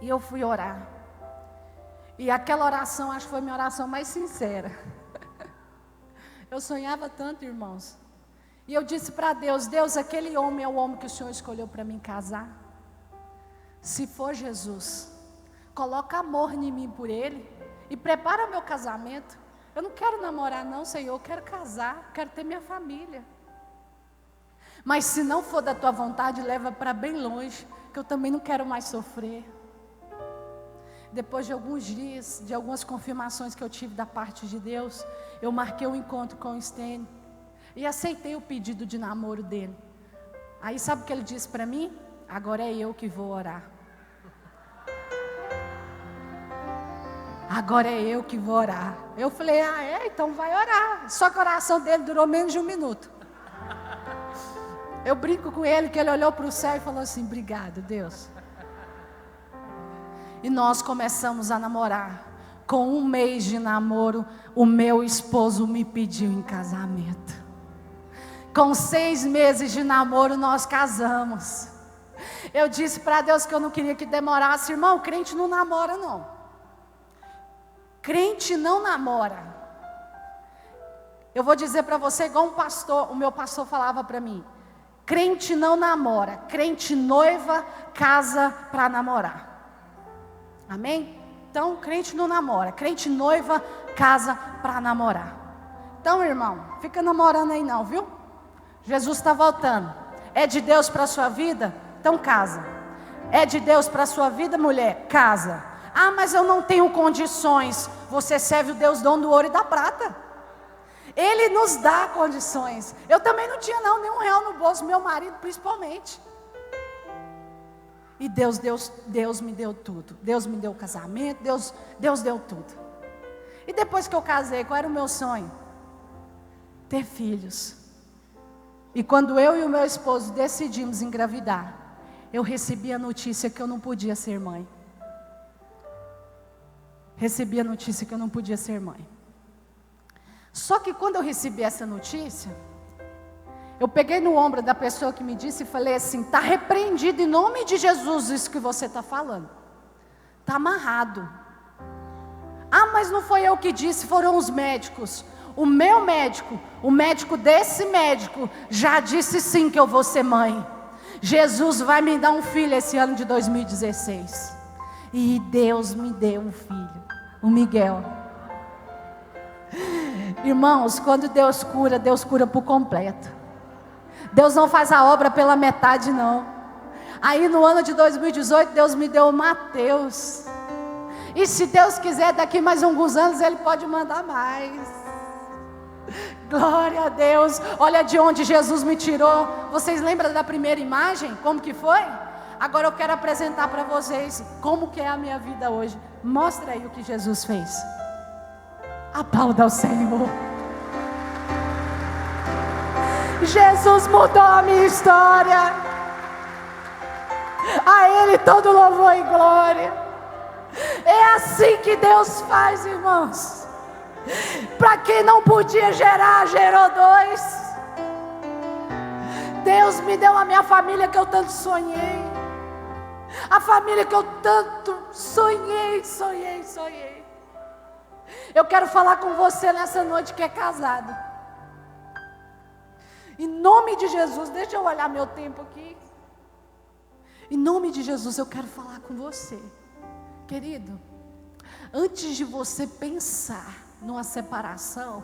E eu fui orar. E aquela oração, acho que foi a minha oração mais sincera. Eu sonhava tanto, irmãos. E eu disse para Deus: Deus, aquele homem é o homem que o Senhor escolheu para mim casar. Se for Jesus, coloca amor em mim por ele e prepara meu casamento. Eu não quero namorar não, Senhor, eu quero casar, quero ter minha família. Mas se não for da tua vontade, leva para bem longe, que eu também não quero mais sofrer. Depois de alguns dias, de algumas confirmações que eu tive da parte de Deus, eu marquei um encontro com o Stênio e aceitei o pedido de namoro dele. Aí sabe o que ele disse para mim? Agora é eu que vou orar. Agora é eu que vou orar. Eu falei, então vai orar. Só que a oração dele durou menos de 1 minuto. Eu brinco com ele que ele olhou para o céu e falou assim: obrigado, Deus. E nós começamos a namorar. Com 1 mês de namoro, o meu esposo me pediu em casamento. Com 6 meses de namoro, nós casamos. Eu disse para Deus que eu não queria que demorasse. Irmão, crente não namora não. Crente não namora. Eu vou dizer para você igual o meu pastor falava para mim: crente não namora, crente noiva, casa para namorar. Amém? Então, crente não namora, crente noiva, casa para namorar. Então, irmão, fica namorando aí não, viu? Jesus está voltando. É de Deus para a sua vida? Então casa. É de Deus para a sua vida, mulher? Casa. Ah, mas eu não tenho condições. Você serve o Deus dono do ouro e da prata. Ele nos dá condições. Eu também não tinha não, nenhum real no bolso, meu marido principalmente. E Deus me deu tudo. Deus me deu o casamento, Deus deu tudo. E depois que eu casei, qual era o meu sonho? Ter filhos. E quando eu e o meu esposo decidimos engravidar, eu recebi a notícia que eu não podia ser mãe. Recebi a notícia que eu não podia ser mãe. Só que quando eu recebi essa notícia, eu peguei no ombro da pessoa que me disse e falei assim: está repreendido em nome de Jesus isso que você está falando. Está amarrado. Ah, mas não foi eu que disse, foram os médicos. O meu médico, o médico desse médico, já disse sim que eu vou ser mãe. Jesus vai me dar um filho esse ano de 2016. E Deus me deu um filho, o Miguel. Irmãos, quando Deus cura por completo. Deus não faz a obra pela metade não. Aí no ano de 2018, Deus me deu o Mateus. E se Deus quiser, daqui mais alguns anos, Ele pode mandar mais. Glória a Deus. Olha de onde Jesus me tirou. Vocês lembram da primeira imagem? Como que foi? Agora eu quero apresentar para vocês como que é a minha vida hoje. Mostra aí o que Jesus fez. Aplauda ao Senhor. Jesus mudou a minha história. A Ele todo louvor e glória. É assim que Deus faz, irmãos. Para quem não podia gerar, gerou 2. Deus me deu a minha família que eu tanto sonhei. A família que eu tanto sonhei. Eu quero falar com você nessa noite que é casado. Em nome de Jesus, deixa eu olhar meu tempo aqui. Em nome de Jesus eu quero falar com você. Querido, antes de você pensar numa separação,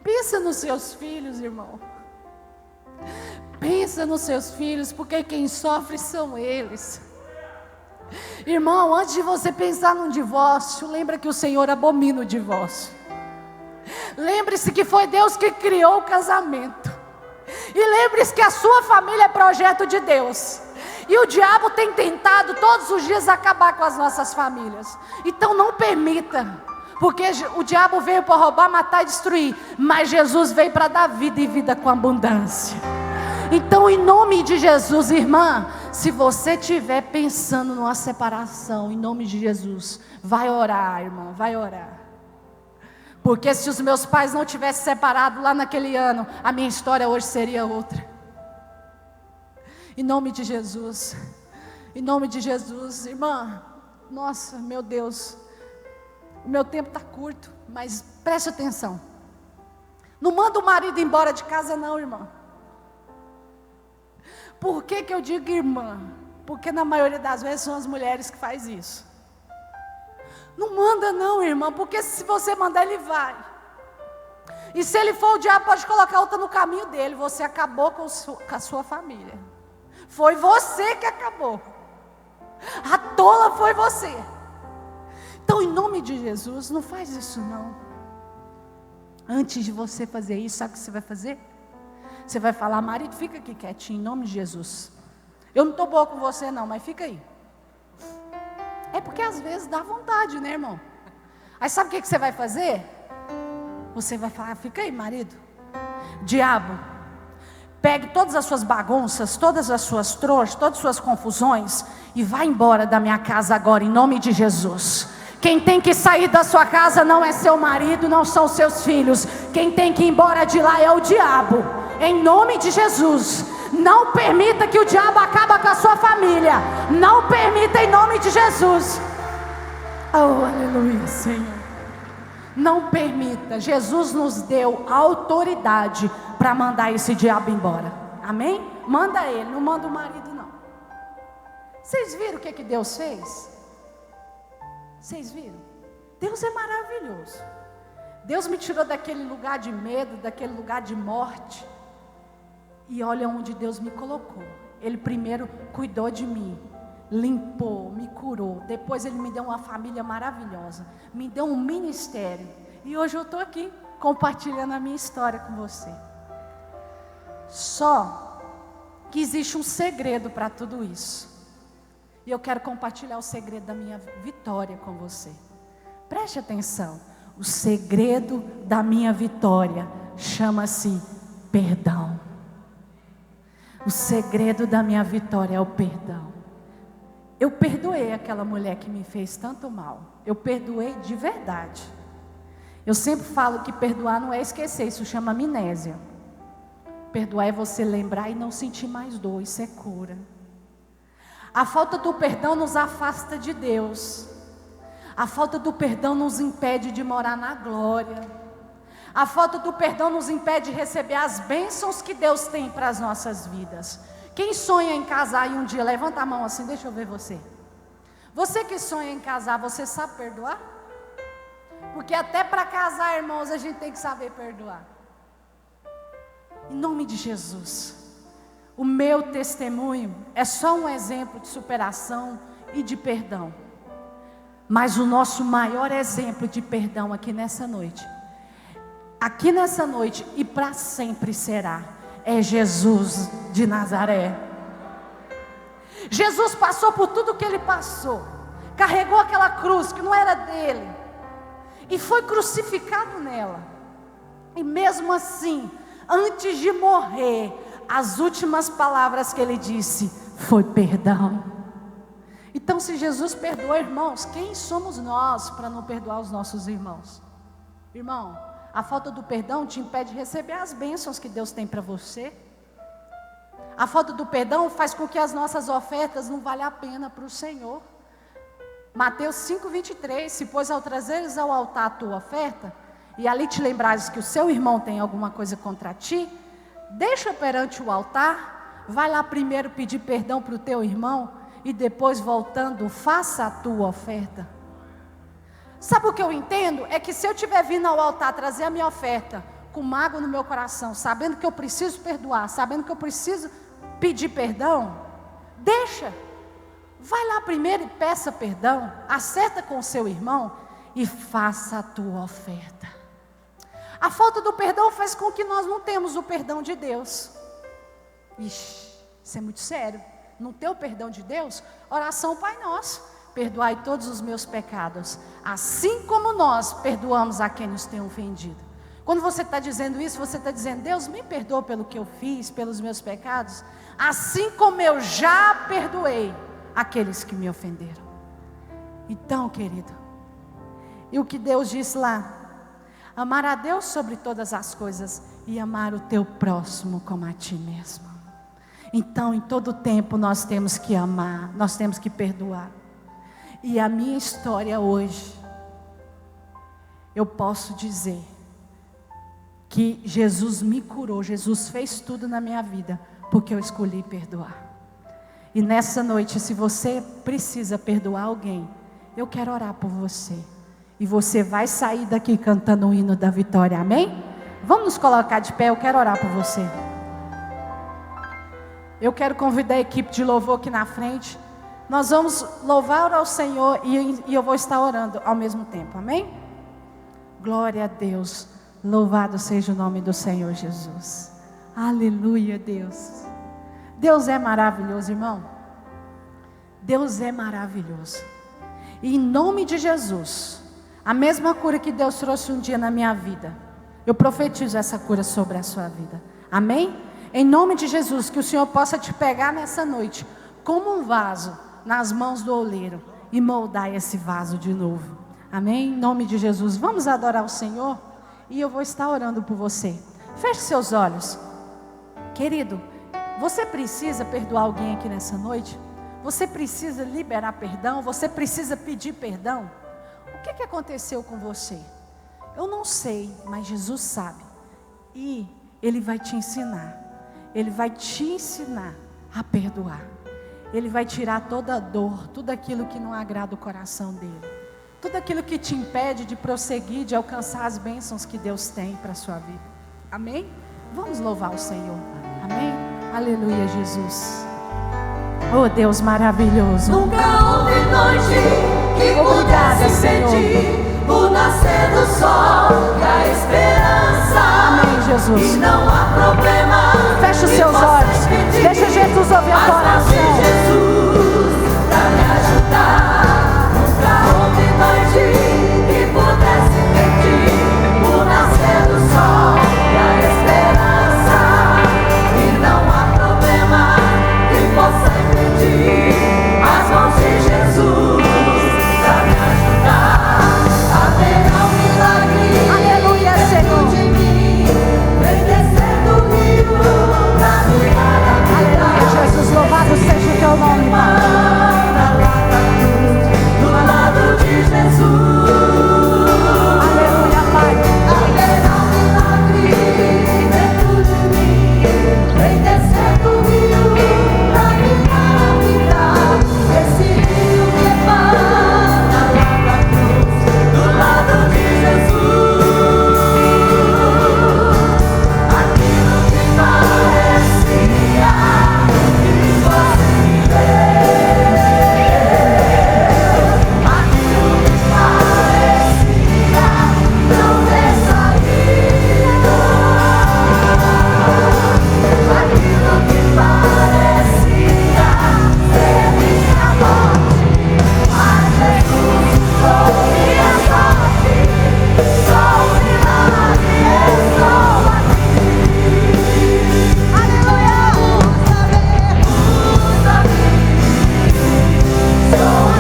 pensa nos seus filhos, irmão. Pensa nos seus filhos, porque quem sofre são eles. Irmão, antes de você pensar num divórcio, lembra que o Senhor abomina o divórcio. Lembre-se que foi Deus que criou o casamento. E lembre-se que a sua família é projeto de Deus. E o diabo tem tentado todos os dias acabar com as nossas famílias. Então não permita. Porque o diabo veio para roubar, matar e destruir, mas Jesus veio para dar vida e vida com abundância. Então, em nome de Jesus, irmã, se você estiver pensando numa separação, em nome de Jesus, vai orar, irmã, vai orar. Porque se os meus pais não tivessem separado lá naquele ano, a minha história hoje seria outra. Em nome de Jesus, em nome de Jesus, irmã, nossa, meu Deus, o meu tempo está curto, mas preste atenção. Não manda o marido embora de casa não, irmã. Por que eu digo irmã? Porque na maioria das vezes são as mulheres que fazem isso. Não manda não, irmã, porque se você mandar ele vai. E se ele for, o diabo pode colocar outra no caminho dele. Você acabou com a sua família. Foi você que acabou. A tola foi você. Então, em nome de Jesus, não faz isso não. Antes de você fazer isso, sabe o que você vai fazer? Você vai falar, marido, fica aqui quietinho, em nome de Jesus. Eu não estou boa com você não, mas fica aí. É porque às vezes dá vontade, né, irmão? Aí sabe o que você vai fazer? Você vai falar, fica aí, marido. Diabo, pegue todas as suas bagunças, todas as suas trouxas, todas as suas confusões e vá embora da minha casa agora, em nome de Jesus. Quem tem que sair da sua casa não é seu marido, não são seus filhos. Quem tem que ir embora de lá é o diabo. Em nome de Jesus, não permita que o diabo acabe com a sua família. Não permita em nome de Jesus. Oh, aleluia, Senhor. Não permita. Jesus nos deu autoridade para mandar esse diabo embora. Amém? Manda ele, não manda o marido não. Vocês viram o que Deus fez? Vocês viram? Deus é maravilhoso. Deus me tirou daquele lugar de medo, daquele lugar de morte. E olha onde Deus me colocou. Ele primeiro cuidou de mim, limpou, me curou. Depois Ele me deu uma família maravilhosa, me deu um ministério. E hoje eu estou aqui, compartilhando a minha história com você. Só que existe um segredo para tudo isso. E eu quero compartilhar o segredo da minha vitória com você. Preste atenção. O segredo da minha vitória chama-se perdão. O segredo da minha vitória é o perdão. Eu perdoei aquela mulher que me fez tanto mal. Eu perdoei de verdade. Eu sempre falo que perdoar não é esquecer, isso chama amnésia. Perdoar é você lembrar e não sentir mais dor, isso é cura. A falta do perdão nos afasta de Deus. A falta do perdão nos impede de morar na glória. A falta do perdão nos impede de receber as bênçãos que Deus tem para as nossas vidas. Quem sonha em casar e um dia, levanta a mão assim, deixa eu ver você. Você que sonha em casar, você sabe perdoar? Porque até para casar, irmãos, a gente tem que saber perdoar. Em nome de Jesus. O meu testemunho é só um exemplo de superação e de perdão. Mas o nosso maior exemplo de perdão aqui nessa noite e para sempre será, é Jesus de Nazaré. Jesus passou por tudo que Ele passou, carregou aquela cruz que não era dele, e foi crucificado nela. E mesmo assim, antes de morrer, as últimas palavras que Ele disse foi perdão. Então, se Jesus perdoa, irmãos, quem somos nós para não perdoar os nossos irmãos? Irmão, a falta do perdão te impede de receber as bênçãos que Deus tem para você. A falta do perdão faz com que as nossas ofertas não valham a pena para o Senhor. Mateus 5:23, se pois ao trazeres ao altar a tua oferta, e ali te lembrares que o seu irmão tem alguma coisa contra ti, deixa perante o altar, vai lá primeiro pedir perdão para o teu irmão, e depois voltando, faça a tua oferta. Sabe o que eu entendo? É que se eu estiver vindo ao altar trazer a minha oferta, com mágoa no meu coração, sabendo que eu preciso perdoar, sabendo que eu preciso pedir perdão, deixa, vai lá primeiro e peça perdão, acerta com o seu irmão e faça a tua oferta. A falta do perdão faz com que nós não temos o perdão de Deus. Ixi, isso é muito sério. Não ter o perdão de Deus, oração Pai Nosso. perdoai todos os meus pecados, assim como nós perdoamos a quem nos tem ofendido. Quando você está dizendo isso, você está dizendo: Deus, me perdoa pelo que eu fiz, pelos meus pecados, assim como eu já perdoei aqueles que me ofenderam. Então, querido, e o que Deus disse lá? Amar a Deus sobre todas as coisas e amar o teu próximo como a ti mesmo. Então, em todo tempo nós temos que amar, nós temos que perdoar. E a minha história hoje, eu posso dizer que Jesus me curou, Jesus fez tudo na minha vida, porque eu escolhi perdoar. E nessa noite, se você precisa perdoar alguém, eu quero orar por você. E você vai sair daqui cantando o hino da vitória, amém? Vamos nos colocar de pé, eu quero orar por você. Eu quero convidar a equipe de louvor aqui na frente. Nós vamos louvar ao Senhor e eu vou estar orando ao mesmo tempo, amém? Glória a Deus, louvado seja o nome do Senhor Jesus. Aleluia, Deus. Deus é maravilhoso, irmão. Deus é maravilhoso. E em nome de Jesus, a mesma cura que Deus trouxe um dia na minha vida, eu profetizo essa cura sobre a sua vida, amém? Em nome de Jesus, que o Senhor possa te pegar nessa noite como um vaso nas mãos do oleiro e moldar esse vaso de novo, amém? Em nome de Jesus, vamos adorar o Senhor e eu vou estar orando por você. Feche seus olhos. Querido, você precisa perdoar alguém aqui nessa noite? Você precisa liberar perdão? Você precisa pedir perdão? O que aconteceu com você? Eu não sei, mas Jesus sabe. E Ele vai te ensinar. Ele vai te ensinar a perdoar. Ele vai tirar toda a dor, tudo aquilo que não agrada o coração dele. Tudo aquilo que te impede de prosseguir, de alcançar as bênçãos que Deus tem para a sua vida. Amém? Vamos louvar o Senhor. Amém? Aleluia, Jesus. Oh, Deus maravilhoso. Nunca houve noite que pudesse impedir o nascer do sol e a esperança. Amém, Jesus. E não há problema. Feche os seus olhos. Deixa Jesus ouvir a tua oração. Jesus pra me ajudar. Nunca houve noite que pudesse impedir o nascer do sol e a esperança. E não há problema que possa as mãos de Jesus para me ajudar. Haverá um milagre. Aleluia, Senhor. De mim, vem descendo o rio pra me dar. Aleluia, Jesus, louvado seja o teu nome, Do lado de Jesus. Aleluia, Pai. Haverá um milagre dentro de mim, vem descendo o rio pra me dar. Esse rio que emana lá na cruz, do lado de Jesus. Aquilo que parecia impossível, aquilo que parecia não ter saída, aquilo que parecia ser minha morte, mas Jesus trouxe a sorte. Só um milagre, estou aqui. Aleluia! Usa-me, sou a teu milagre.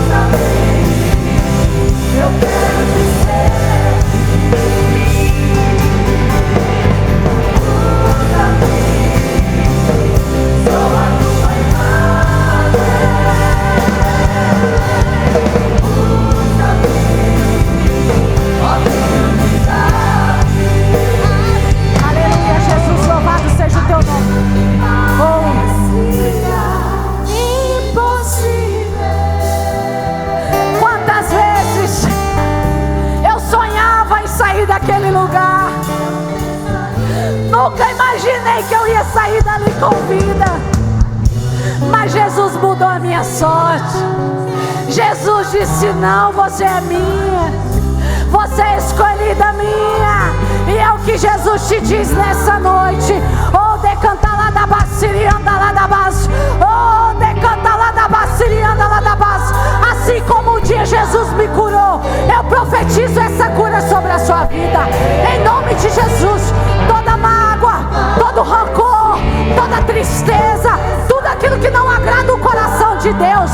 Usa-me, eu quero te servir. Sou a tua imagem. Ó eternidade. Aleluia, Jesus, louvado seja o teu nome. Impossível. Quantas vezes eu sonhava em sair daquele lugar. Nunca imaginei que eu ia sair dali com vida. Mas Jesus mudou a minha sorte. Jesus disse: não, você é minha. Você é escolhida minha. E é o que Jesus te diz nessa noite. Oh, decanta lá da Basirianda lá da base. Oh, decanta lá da Basirianda lá da base. Assim como um dia Jesus me curou, eu profetizo essa cura sobre a sua vida. Em nome de Jesus, toda mágoa, todo rancor, toda tristeza, tudo aquilo que não agrada o coração de Deus,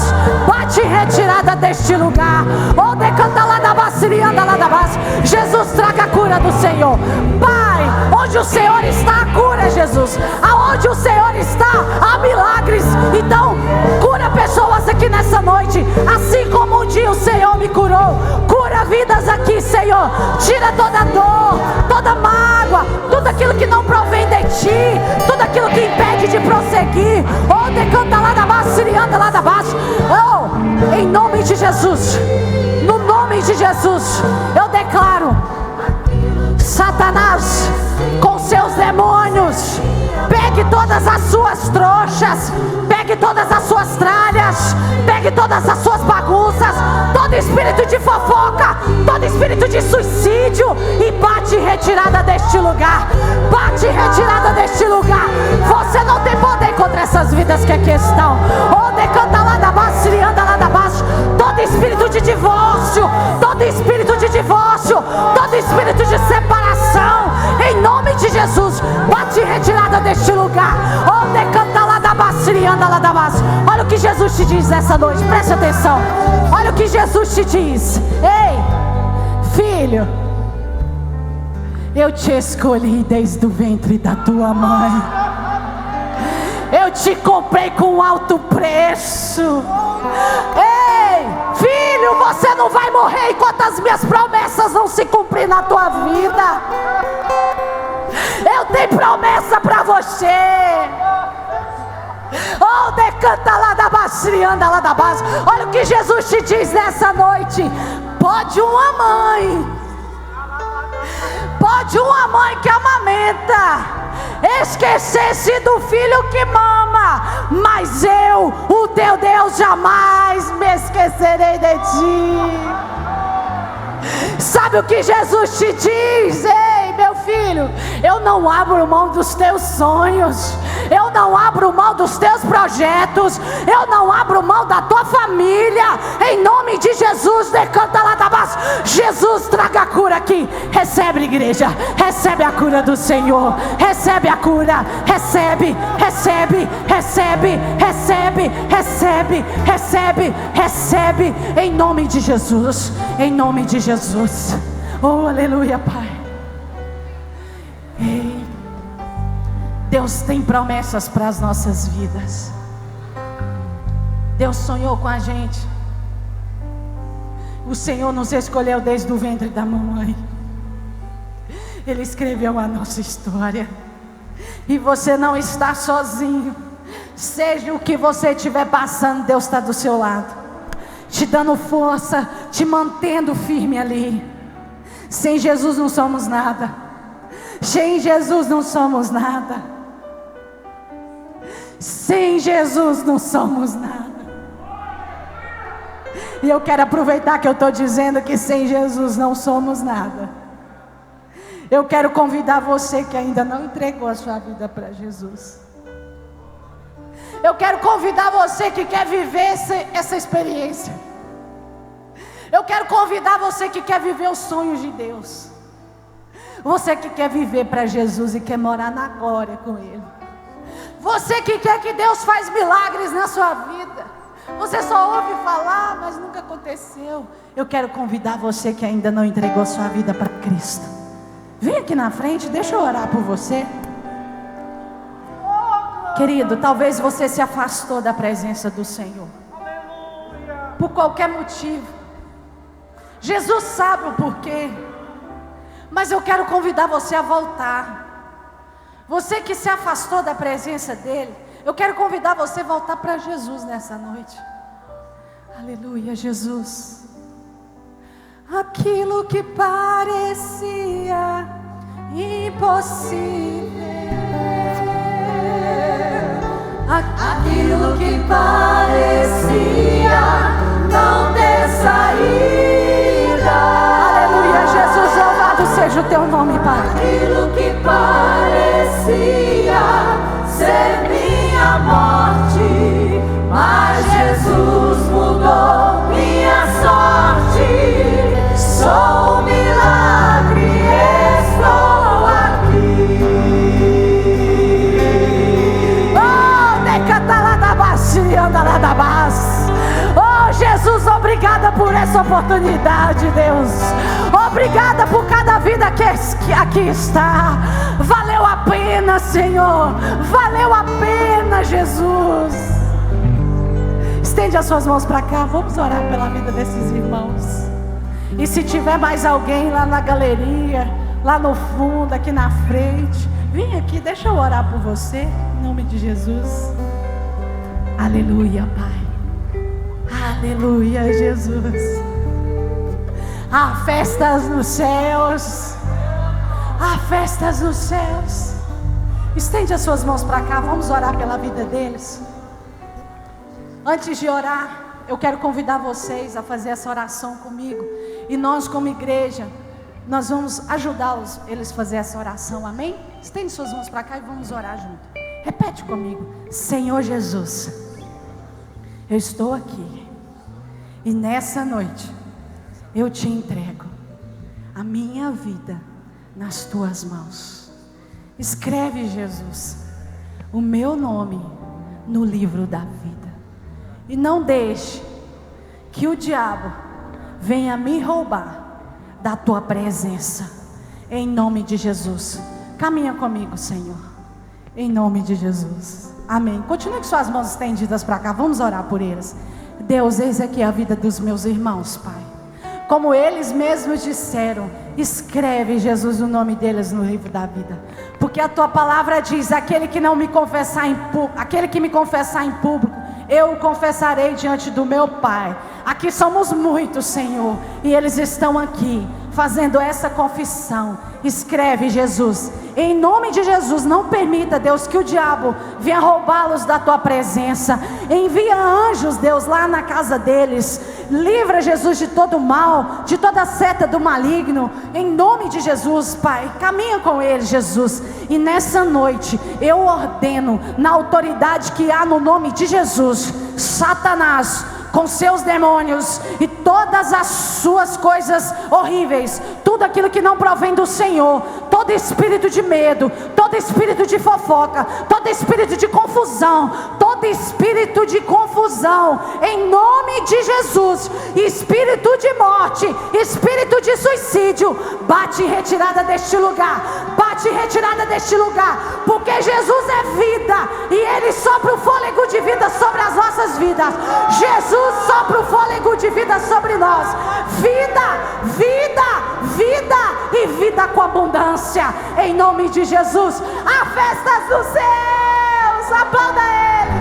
bate em retirada deste lugar. Oh, decanta lá da Basirianda lá da base. Jesus, traga a cura do Senhor. Pai, onde o Senhor está, a cura, Jesus. Aonde o Senhor está, há milagres. Então, cura pessoas aqui nessa noite, assim como um dia o Senhor me curou. Cura vidas aqui, Senhor. Tira toda dor, toda mágoa, tudo aquilo que não provém de Ti, tudo aquilo que impede de prosseguir. Oh, decanta lá da base, sirianda lá da base. Oh, em nome de Jesus, no nome de Jesus, eu declaro: Satanás, com seus demônios, pegue todas as suas trouxas, pegue todas as suas tralhas, pegue todas as suas bagunças, todo espírito de fofoca, todo espírito de suicídio, e bate em retirada deste lugar. Bate em retirada deste lugar. Você não tem poder contra essas vidas que aqui estão. Oh, decanta lá da base, anda lá da base. Todo espírito de divórcio, todo espírito de divórcio, todo espírito de separação, em nome de Jesus, bate em retirada deste lugar. Oh, decanta lá da base, anda lá da base. Olha o que Jesus te diz essa noite, preste atenção. Olha o que Jesus te diz. Ei, filho, eu te escolhi desde o ventre da tua mãe. Eu te comprei com alto preço. Ei, filho, você não vai morrer enquanto as minhas promessas não se cumprirem na tua vida. Eu tenho promessa para você. Oh, decanta lá da base, anda lá da base. Olha o que Jesus te diz nessa noite. Pode uma mãe que amamenta esquecer-se do filho que mama, mas eu, o teu Deus, jamais me esquecerei de ti. Sabe o que Jesus te diz? Ei, meu filho, eu não abro mão dos teus sonhos, eu não abro mão dos teus projetos, eu não abro mão da tua família. Em nome de Jesus, decanta lá da base. Jesus, traga a cura aqui. Recebe, igreja, recebe a cura do Senhor. Recebe a cura, recebe, recebe, recebe, recebe, recebe, recebe, recebe. Em nome de Jesus, em nome de Jesus. Oh, aleluia, Pai. Ei, Deus tem promessas para as nossas vidas. Deus sonhou com a gente. O Senhor nos escolheu desde o ventre da mamãe. Ele escreveu a nossa história. E você não está sozinho. Seja o que você estiver passando, Deus está do seu lado, te dando força, te mantendo firme ali. Sem Jesus não somos nada. Sem Jesus não somos nada. Sem Jesus não somos nada. E eu quero aproveitar que eu estou dizendo que sem Jesus não somos nada. Eu quero convidar você que ainda não entregou a sua vida para Jesus. Eu quero convidar você que quer viver essa experiência. Eu quero convidar você que quer viver os sonhos de Deus. Você que quer viver para Jesus e quer morar na glória com Ele. Você que quer que Deus faz milagres na sua vida. Você só ouve falar, mas nunca aconteceu. Eu quero convidar você que ainda não entregou sua vida para Cristo. Vem aqui na frente, deixa eu orar por você. Querido, talvez você se afastou da presença do Senhor. Por qualquer motivo. Jesus sabe o porquê. Mas eu quero convidar você a voltar. Você que se afastou da presença dEle, eu quero convidar você a voltar para Jesus nessa noite. Aleluia, Jesus. Aquilo que parecia impossível, aquilo que parecia não ter saída. Aleluia, Jesus, louvado seja o teu nome, Pai. Aquilo que parecia ser da morte, mas Jesus mudou minha sorte. Sou um milagre, estou aqui. Oh, oh, Jesus, obrigada por essa oportunidade, Deus. Obrigada por cada vida que aqui está. Valeu a pena, Senhor. Valeu a pena, Jesus. Estende as suas mãos para cá. Vamos orar pela vida desses irmãos. E se tiver mais alguém lá na galeria, lá no fundo, aqui na frente, vem aqui, deixa eu orar por você, em nome de Jesus. Aleluia, Pai. Aleluia, Jesus. Há festas nos céus. Há festas nos céus. Estende as suas mãos para cá, vamos orar pela vida deles. Antes de orar, eu quero convidar vocês a fazer essa oração comigo. E nós, como igreja, nós vamos ajudá-los, eles a fazer essa oração, amém? Estende suas mãos para cá e vamos orar junto. Repete comigo: Senhor Jesus, eu estou aqui, e nessa noite eu te entrego a minha vida nas tuas mãos. Escreve, Jesus, o meu nome no livro da vida, e não deixe que o diabo venha me roubar da tua presença, em nome de Jesus. Caminha comigo, Senhor, em nome de Jesus, amém. Continue com suas mãos estendidas para cá, vamos orar por eles. Deus, eis aqui a vida dos meus irmãos, Pai. Como eles mesmos disseram, escreve, Jesus, o nome deles no livro da vida, porque a tua palavra diz: aquele que me confessar em público, eu o confessarei diante do meu Pai. Aqui somos muitos, Senhor, e eles estão aqui fazendo essa confissão. Escreve, Jesus, em nome de Jesus. Não permita, Deus, que o diabo venha roubá-los da tua presença. Envia anjos, Deus, lá na casa deles. Livra, Jesus, de todo mal, de toda seta do maligno, em nome de Jesus, Pai. Caminha com eles, Jesus. E nessa noite eu ordeno, na autoridade que há no nome de Jesus, Satanás com seus demônios e todas as suas coisas horríveis, tudo aquilo que não provém do Senhor, todo espírito de medo, todo espírito de fofoca, todo espírito de confusão, em nome de Jesus, espírito de morte, espírito de suicídio, bate em retirada deste lugar, porque Jesus é vida, e Ele sopra o fôlego de vida sobre as nossas vidas. Jesus sopra o fôlego de vida sobre nós, vida e vida com abundância, em nome de Jesus. Há festas dos céus, aplauda Ele.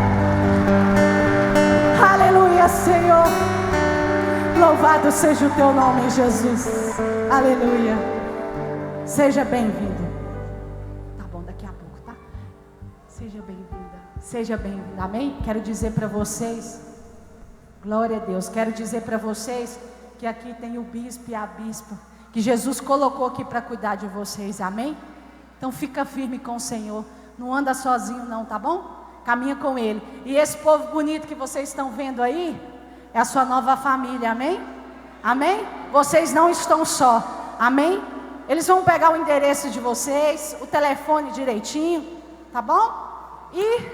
Aleluia, Senhor, louvado seja o teu nome, Jesus. Aleluia. Seja bem-vindo. Tá bom, daqui a pouco, tá? Seja bem-vinda, amém? Quero dizer para vocês, glória a Deus, quero dizer para vocês que aqui tem o bispo e a bispa, que Jesus colocou aqui para cuidar de vocês, amém? Então fica firme com o Senhor, não anda sozinho não, tá bom? Caminha com Ele. E esse povo bonito que vocês estão vendo aí, é a sua nova família, amém? Amém? Vocês não estão só, amém? Eles vão pegar o endereço de vocês, o telefone direitinho, tá bom? E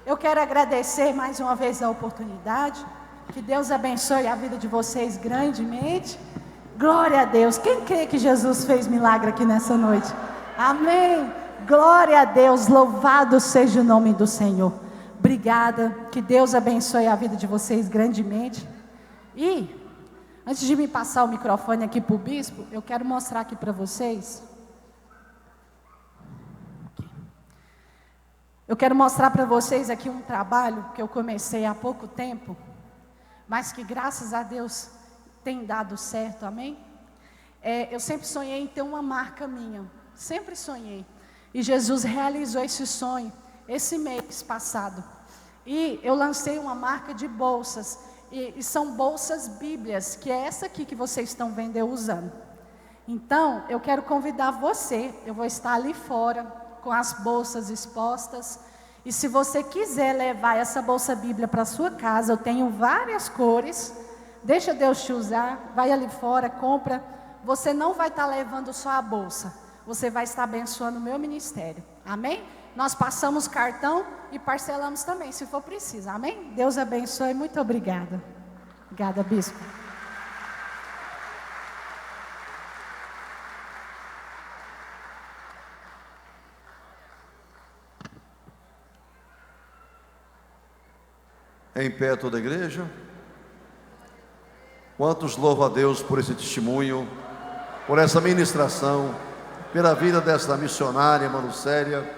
eu quero agradecer mais uma vez a oportunidade. Que Deus abençoe a vida de vocês grandemente. Glória a Deus. Quem crê que Jesus fez milagre aqui nessa noite? Amém. Glória a Deus. Louvado seja o nome do Senhor. Obrigada. Que Deus abençoe a vida de vocês grandemente. E antes de me passar o microfone aqui para o bispo, eu quero mostrar aqui para vocês. Eu quero mostrar para vocês aqui um trabalho que eu comecei há pouco tempo, mas que graças a Deus tem dado certo, amém? Eu sempre sonhei em ter uma marca minha, sempre sonhei. E Jesus realizou esse sonho, esse mês passado. E eu lancei uma marca de bolsas, e são bolsas bíblias, que é essa aqui que vocês estão vendo eu usando. Então, eu quero convidar você, eu vou estar ali fora, com as bolsas expostas, E se você quiser levar essa bolsa Bíblia para sua casa, eu tenho várias cores. Deixa Deus te usar, vai ali fora, compra. Você não vai estar levando só a bolsa, você vai estar abençoando o meu ministério. Amém? Nós passamos cartão e parcelamos também, se for preciso. Amém? Deus abençoe, muito obrigada. Obrigada, bispo. Em pé toda a igreja. Quantos louvam a Deus por esse testemunho, por essa ministração, pela vida desta missionária Manucélia,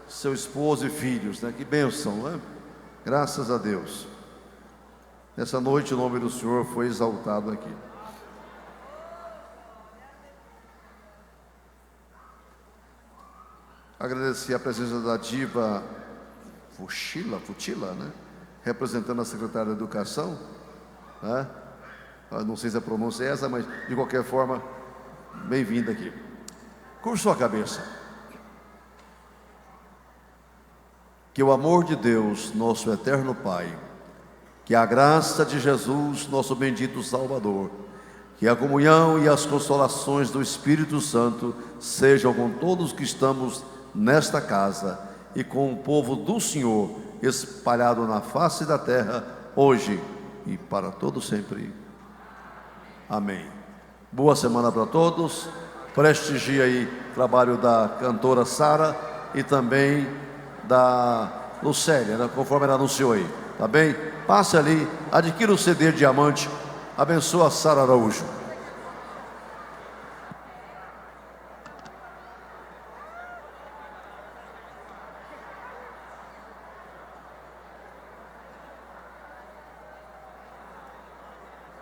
seu esposo e filhos, né? Que bênção, né? Graças a Deus. Nessa noite o nome do Senhor foi exaltado aqui. Agradecer a presença da diva Futila, né? Representando a secretária da Educação, né? Não sei se a pronúncia é essa, mas de qualquer forma, bem-vinda aqui. Curva sua cabeça. Que o amor de Deus, nosso eterno Pai, que a graça de Jesus, nosso bendito Salvador, que a comunhão e as consolações do Espírito Santo sejam com todos que estamos nesta casa e com o povo do Senhor espalhado na face da terra, hoje e para todo sempre. Amém. Boa semana para todos. Prestigie aí o trabalho da cantora Sara e também da Lucélia, né, conforme ela anunciou aí, tá bem? Passe ali, adquira o CD Diamante, abençoa a Sara Araújo.